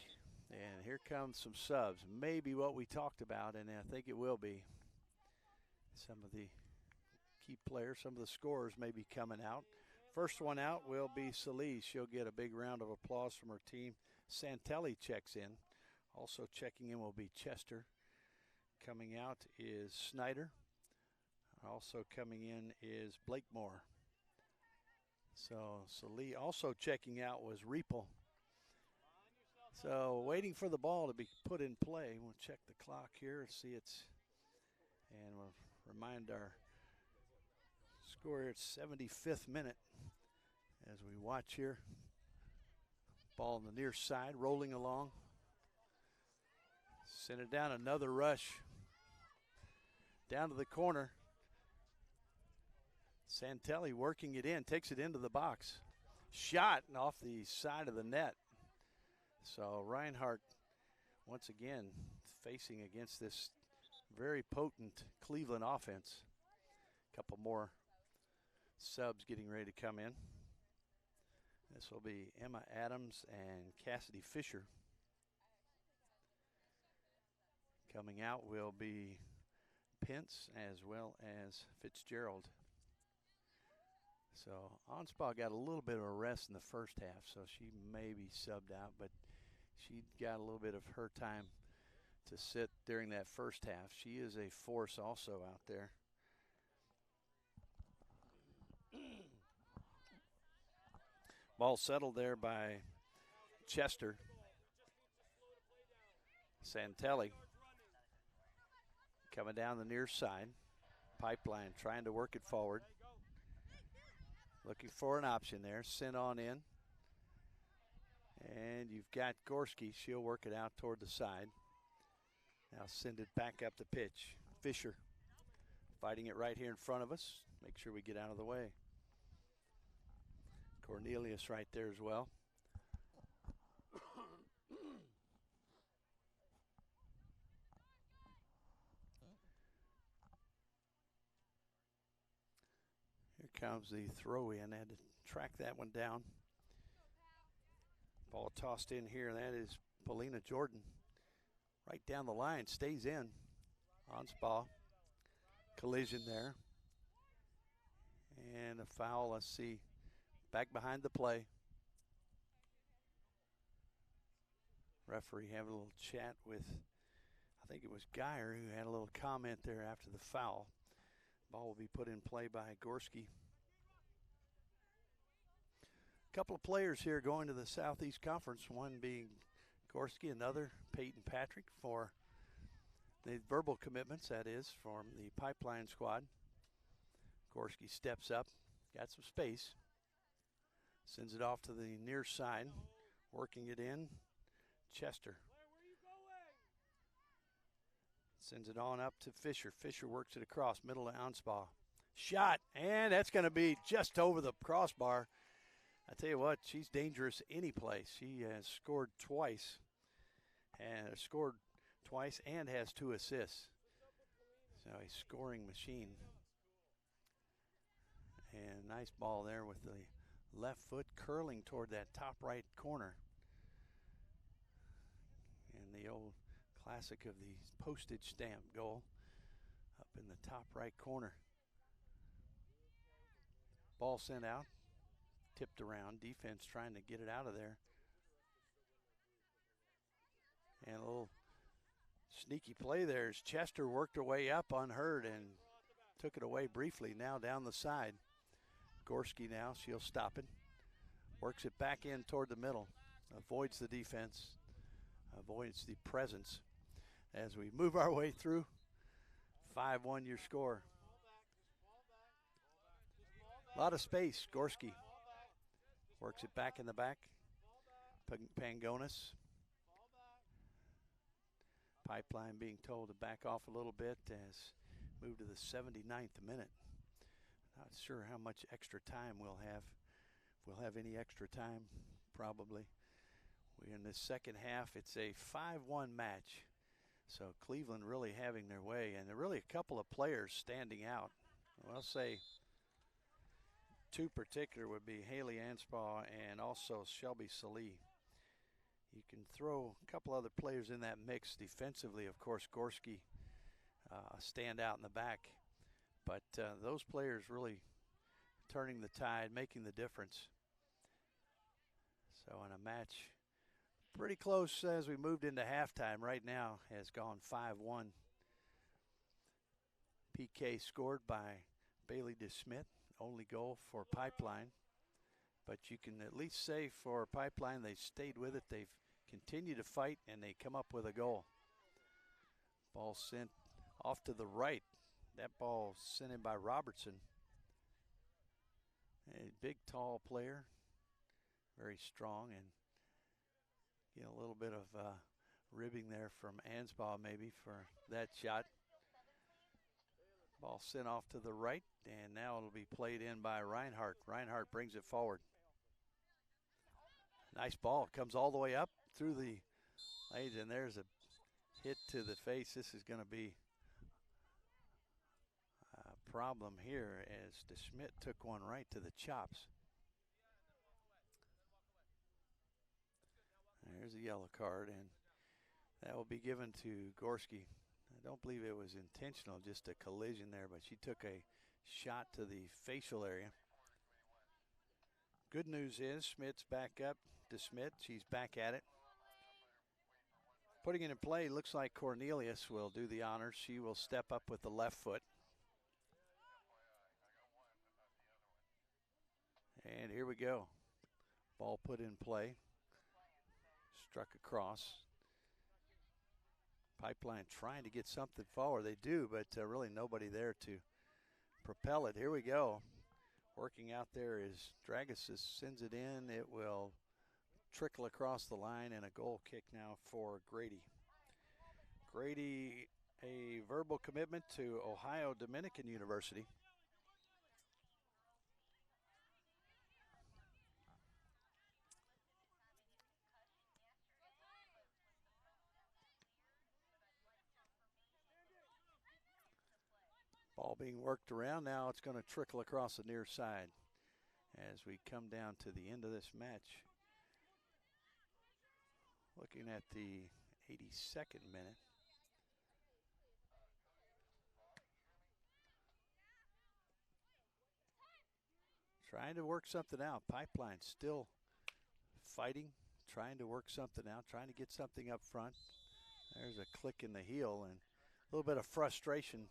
And here comes some subs. Maybe what we talked about, and I think it will be. Some of the key players, some of the scorers may be coming out. First one out will be Salee. She'll get a big round of applause from her team. Santelli checks in. Also checking in will be Chester. Coming out is Snyder. Also coming in is Blakemore. So Salee also checking out was Riepel. So waiting for the ball to be put in play. We'll check the clock here, see it's, and we'll remind our score. It's 75th minute as we watch here. Ball on the near side, rolling along. Send it down, another rush. Down to the corner. Santelli working it in, takes it into the box. Shot off the side of the net. So Reinhardt, once again, facing against this very potent Cleveland offense. A couple more subs getting ready to come in. This will be Emma Adams and Cassidy Fisher. Coming out will be Pence as well as Fitzgerald. So Onspa got a little bit of a rest in the first half, so she may be subbed out, but she got a little bit of her time to sit during that first half. She is a force also out there. Ball settled there by Chester. Santelli coming down the near side. Pipeline trying to work it forward. Looking for an option there. Sent on in. And you've got Gorski. She'll work it out toward the side. Now send it back up the pitch. Fisher fighting it right here in front of us. Make sure we get out of the way. Cornelius right there as well. Here comes the throw in. I had to track that one down. Ball tossed in here. That is Paulina Jordan. Right down the line. Stays in. Onspa. Collision there. And a foul. Let's see. Back behind the play. Referee having a little chat with, I think it was Geyer, who had a little comment there after the foul. Ball will be put in play by Gorski. A couple of players here going to the Southeast Conference, one being Gorski, another Peyton Patrick for the verbal commitments, that is, from the Pipeline squad. Gorski steps up, got some space. Sends it off to the near side, working it in. Chester. Sends it on up to Fisher. Fisher works it across, middle to Onspa. Shot, and that's going to be just over the crossbar. I tell you what, she's dangerous any place. She has scored twice and scored twice and has 2 assists. So a scoring machine. And nice ball there with the left foot curling toward that top right corner. And the old classic of the postage stamp goal up in the top right corner. Ball sent out, tipped around, defense trying to get it out of there. And a little sneaky play there as Chester worked her way up unheard and took it away briefly. Now down the side. Gorski now, she'll stop it. Works it back in toward the middle. Avoids the defense. Avoids the presence. As we move our way through, 5-1 your score. A lot of space. Gorski works it back in the back. Pangonis. Pipeline being told to back off a little bit as move to the 79th minute. Not sure how much extra time we'll have. If we'll have any extra time, probably. We're in the second half. It's a 5-1 match. So Cleveland really having their way, and there are really a couple of players standing out. Well, I'll say 2 particular would be Haley Anspaugh and also Shelby Salee. You can throw a couple other players in that mix defensively. Of course, Gorski stand out in the back. But those players really turning the tide, making the difference. So in a match pretty close as we moved into halftime, right now has gone 5-1. PK scored by Bailey DeSmit, only goal for Pipeline. But you can at least say for Pipeline, they stayed with it. They've continued to fight, and they come up with a goal. Ball sent off to the right. That ball sent in by Robertson. A big, tall player. Very strong, and get a little bit of ribbing there from Anspaugh maybe for that shot. Ball sent off to the right, and now it'll be played in by Reinhardt. Reinhardt brings it forward. Nice ball. Comes all the way up through the legs, and there's a hit to the face. This is going to be a problem here as DeSmit took one right to the chops. There's a yellow card, and that will be given to Gorski. I don't believe it was intentional, just a collision there, but she took a shot to the facial area. Good news is Schmidt's back up. DeSmit, she's back at it. Putting it in play, looks like Cornelius will do the honors. She will step up with the left foot. And here we go. Ball put in play. Struck across. Pipeline trying to get something forward. They do, but really nobody there to propel it. Here we go. Working out there is Dragisis sends it in. It will trickle across the line, and a goal kick now for Grady. Grady, a verbal commitment to Ohio Dominican University. Ball being worked around. Now it's going to trickle across the near side as we come down to the end of this match. Looking at the 82nd minute. Trying to work something out. Pipeline still fighting, trying to work something out, trying to get something up front. There's a click in the heel, and a little bit of frustration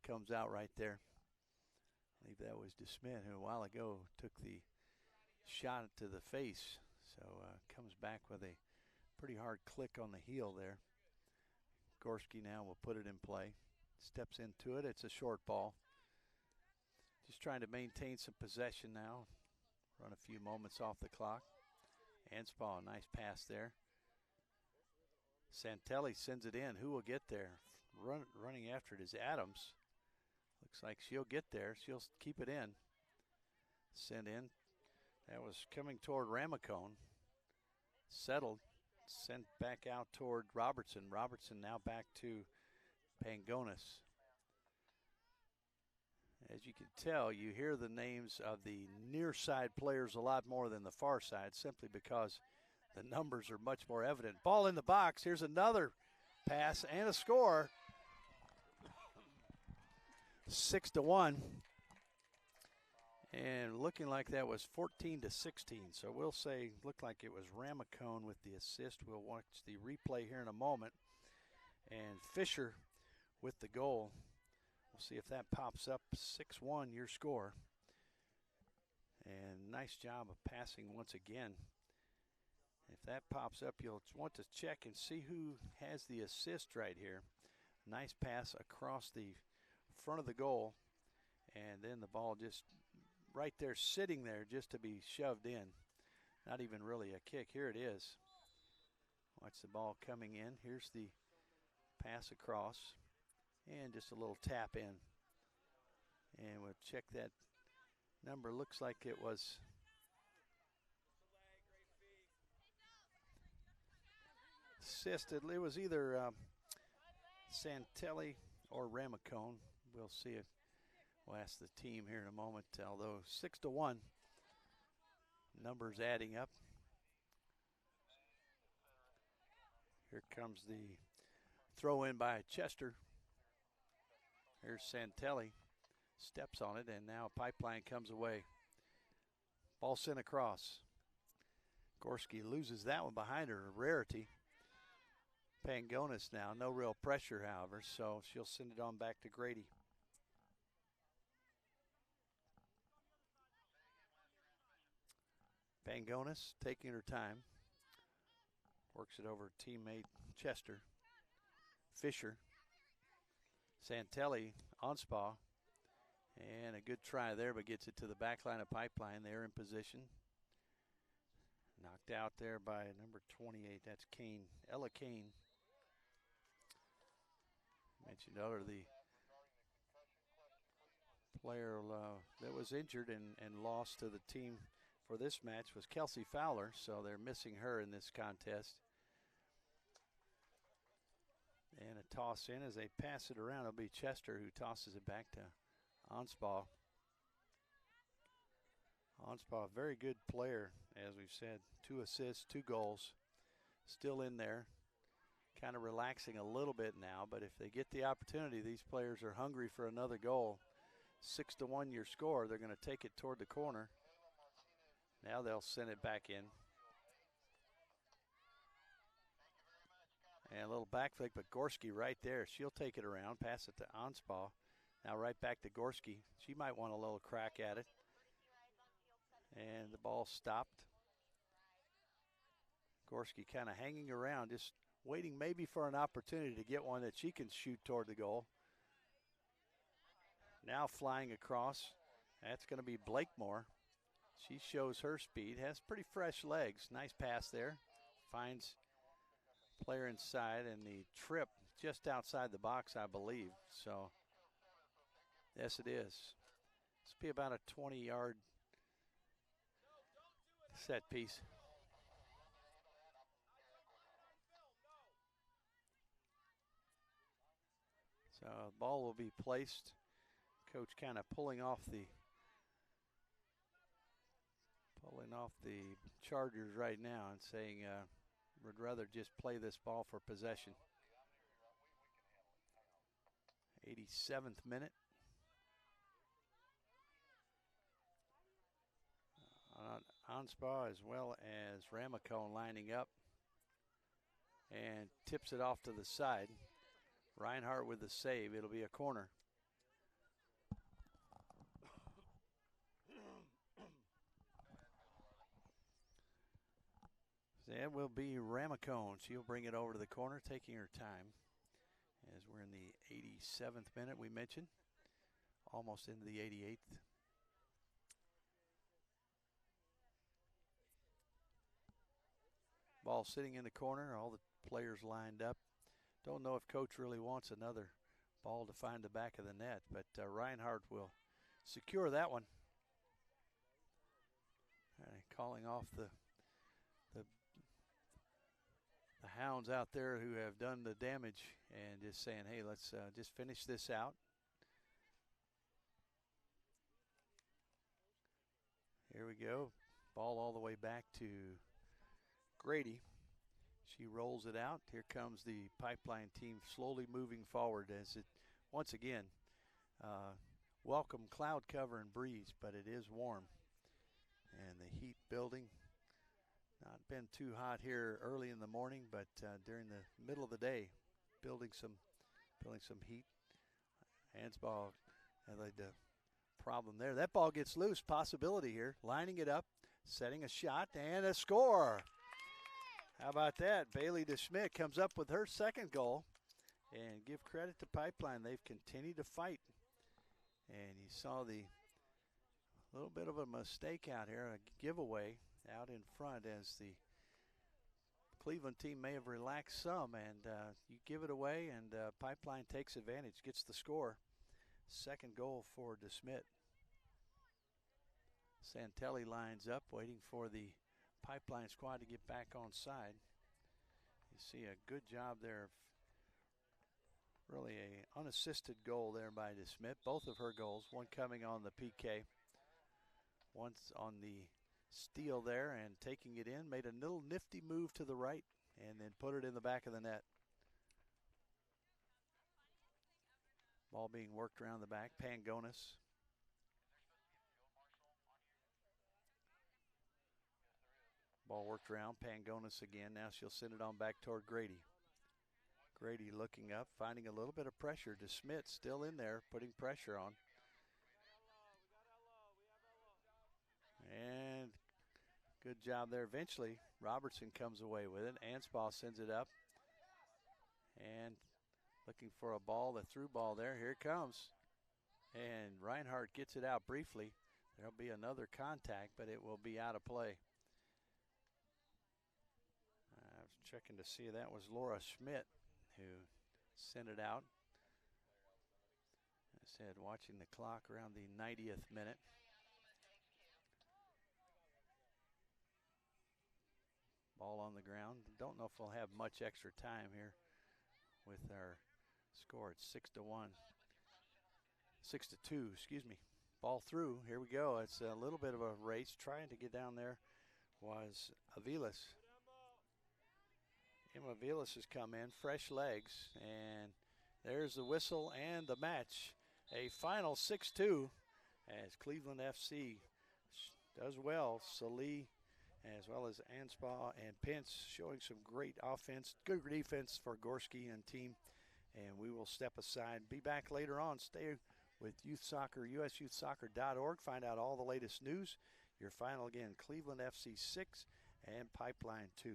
comes out right there. I believe that was DeSmit, who a while ago took the shot to the face. So comes back with a pretty hard click on the heel there. Gorski now will put it in play. Steps into it. It's a short ball. Just trying to maintain some possession now. Run a few moments off the clock. Anspaugh, nice pass there. Santelli sends it in. Who will get there? Running after it is Adams. Looks like she'll get there. She'll keep it in. Sent in. That was coming toward Ramacone. Settled. sent back out toward Robertson. Robertson now back to Pangonis. As you can tell, you hear the names of the near side players a lot more than the far side, simply because the numbers are much more evident. Ball in the box. Here's another pass and a score. 6-1. And looking like that was 14-16. So we'll say, looked like it was Ramacone with the assist. We'll watch the replay here in a moment. And Fisher with the goal. We'll see if that pops up. 6-1, your score. And nice job of passing once again. If that pops up, you'll want to check and see who has the assist right here. Nice pass across the front of the goal. And then the ball just right there, sitting there just to be shoved in. Not even really a kick. Here it is. Watch the ball coming in. Here's the pass across. And just a little tap in. And we'll check that number. Looks like it was assisted. It was either Santelli or Ramacone. We'll see it. We'll ask the team here in a moment. Although 6-1, numbers adding up. Here comes the throw in by Chester. Here's Santelli. Steps on it, and now Pipeline comes away. Ball sent across. Gorski loses that one behind her. A rarity. Pangonis now. No real pressure, however, so she'll send it on back to Grady. Pangonis taking her time. Works it over teammate Chester. Fisher. Santelli on Spa. And a good try there, but gets it to the back line of Pipeline. They're in position. Knocked out there by number 28. That's Kane. Ella Kane. Mentioned earlier the player that was injured and lost to the team for this match was Kelsey Fowler, so they're missing her in this contest. And a toss in as they pass it around. It'll be Chester who tosses it back to Onspaw. Onspaw, a very good player, as we've said. 2 assists, 2 goals. Still in there. Kind of relaxing a little bit now, but if they get the opportunity, these players are hungry for another goal. 6-1 your score. They're going to take it toward the corner. Now they'll send it back in. And a little back flick, but Gorski right there. She'll take it around, pass it to Onspaw. Now right back to Gorski. She might want a little crack at it. And the ball stopped. Gorski kind of hanging around, just waiting maybe for an opportunity to get one that she can shoot toward the goal. Now flying across. That's going to be Blakemore. She shows her speed, has pretty fresh legs. Nice pass there. Finds player inside, and the trip just outside the box, I believe. So, yes, it is. This will be about a 20-yard set piece. So, the ball will be placed. Coach kind of pulling off the Chargers right now and saying would rather just play this ball for possession. 87th minute. Onspaw as well as Ramacone lining up and tips it off to the side. Reinhardt with the save. It'll be a corner. That will be Ramacone. She'll bring it over to the corner, taking her time. As we're in the 87th minute, we mentioned. Almost into the 88th. Ball sitting in the corner, all the players lined up. Don't know if coach really wants another ball to find the back of the net, but Reinhardt will secure that one. Calling off the the hounds out there who have done the damage and just saying, hey, let's just finish this out. Here we go. Ball all the way back to Grady. She rolls it out. Here comes the Pipeline team slowly moving forward as it, once again, welcome cloud cover and breeze, but it is warm. And the heat building. Not been too hot here early in the morning, but during the middle of the day, building some heat. Ansball had the problem there. That ball gets loose. Possibility here. Lining it up, setting a shot, and a score. How about that? Bailey DeSmit comes up with her second goal. And give credit to Pipeline. They've continued to fight. And you saw the little bit of a mistake out here, a giveaway out in front as the Cleveland team may have relaxed some, and you give it away, and Pipeline takes advantage, gets the score. Second goal for DeSmit. Santelli lines up, waiting for the Pipeline squad to get back on side. You see a good job there. Really a unassisted goal there by DeSmit. Both of her goals, one coming on the PK, once on the steal there and taking it in. Made a little nifty move to the right and then put it in the back of the net. Ball being worked around the back. Pangonis. Ball worked around. Pangonis again. Now she'll send it on back toward Grady. Grady looking up, finding a little bit of pressure. DeSmit still in there, putting pressure on. And good job there. Eventually, Robertson comes away with it. Anspaugh sends it up. And looking for a ball, the through ball there. Here it comes. And Reinhardt gets it out briefly. There'll be another contact, but it will be out of play. I was checking to see that was Laura Schmidt who sent it out. I said, watching the clock around the 90th minute. Ball on the ground. Don't know if we'll have much extra time here with our score. It's 6-1. 6-2, excuse me. Ball through. Here we go. It's a little bit of a race. Trying to get down there was Aviles. Emma Aviles has come in, fresh legs, and there's the whistle and the match. A final 6-2 as Cleveland FC does well. Salee as well as Anspaugh and Pence showing some great offense, good defense for Gorski and team. And we will step aside. Be back later on. Stay with Youth Soccer, usyouthsoccer.org. Find out all the latest news. Your final again, Cleveland FC 6 and Pipeline 2.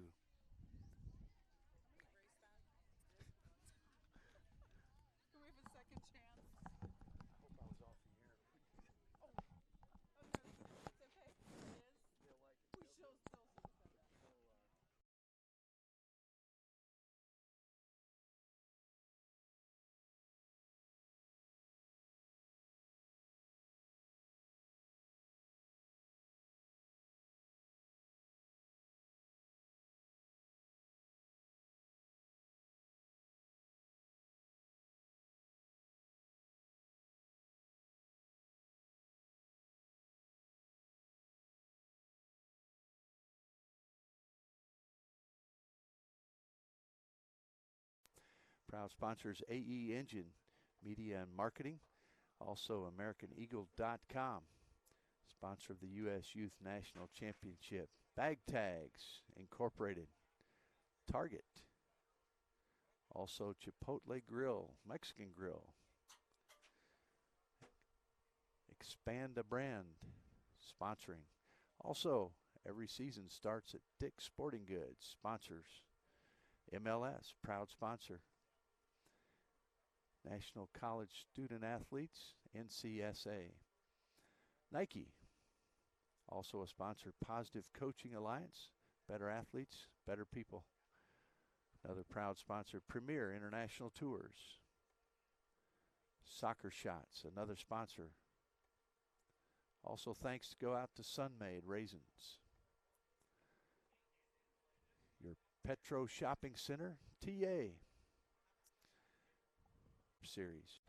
Proud sponsors AE Engine, Media and Marketing. Also AmericanEagle.com, sponsor of the U.S. Youth National Championship. Bag Tags Incorporated. Target. Also Chipotle Grill, Mexican Grill. Expand a Brand, sponsoring. Also, every season starts at Dick's Sporting Goods, sponsors. MLS, proud sponsor. National College Student Athletes, NCSA. Nike, also a sponsor. Positive Coaching Alliance, better athletes, better people. Another proud sponsor, Premier International Tours. Soccer Shots, another sponsor. Also thanks to go out to Sunmade Raisins. Your Petro Shopping Center, TA Series.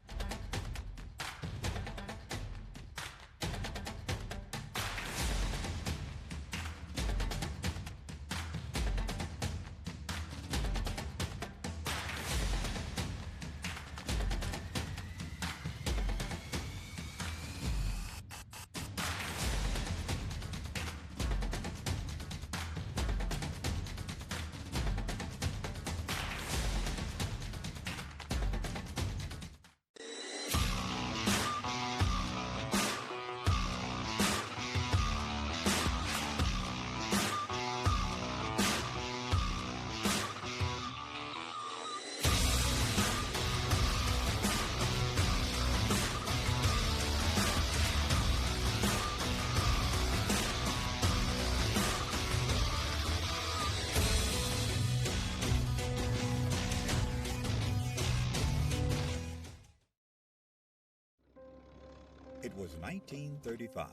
It was 1935,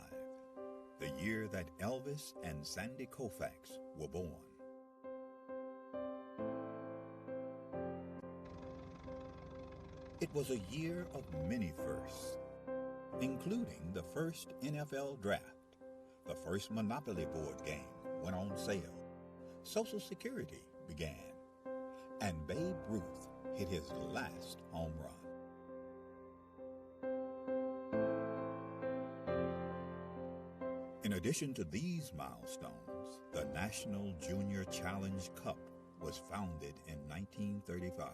the year that Elvis and Sandy Koufax were born. It was a year of many firsts, including the first NFL draft, the first Monopoly board game went on sale, Social Security began, and Babe Ruth hit his last home run. In addition to these milestones, the National Junior Challenge Cup was founded in 1935.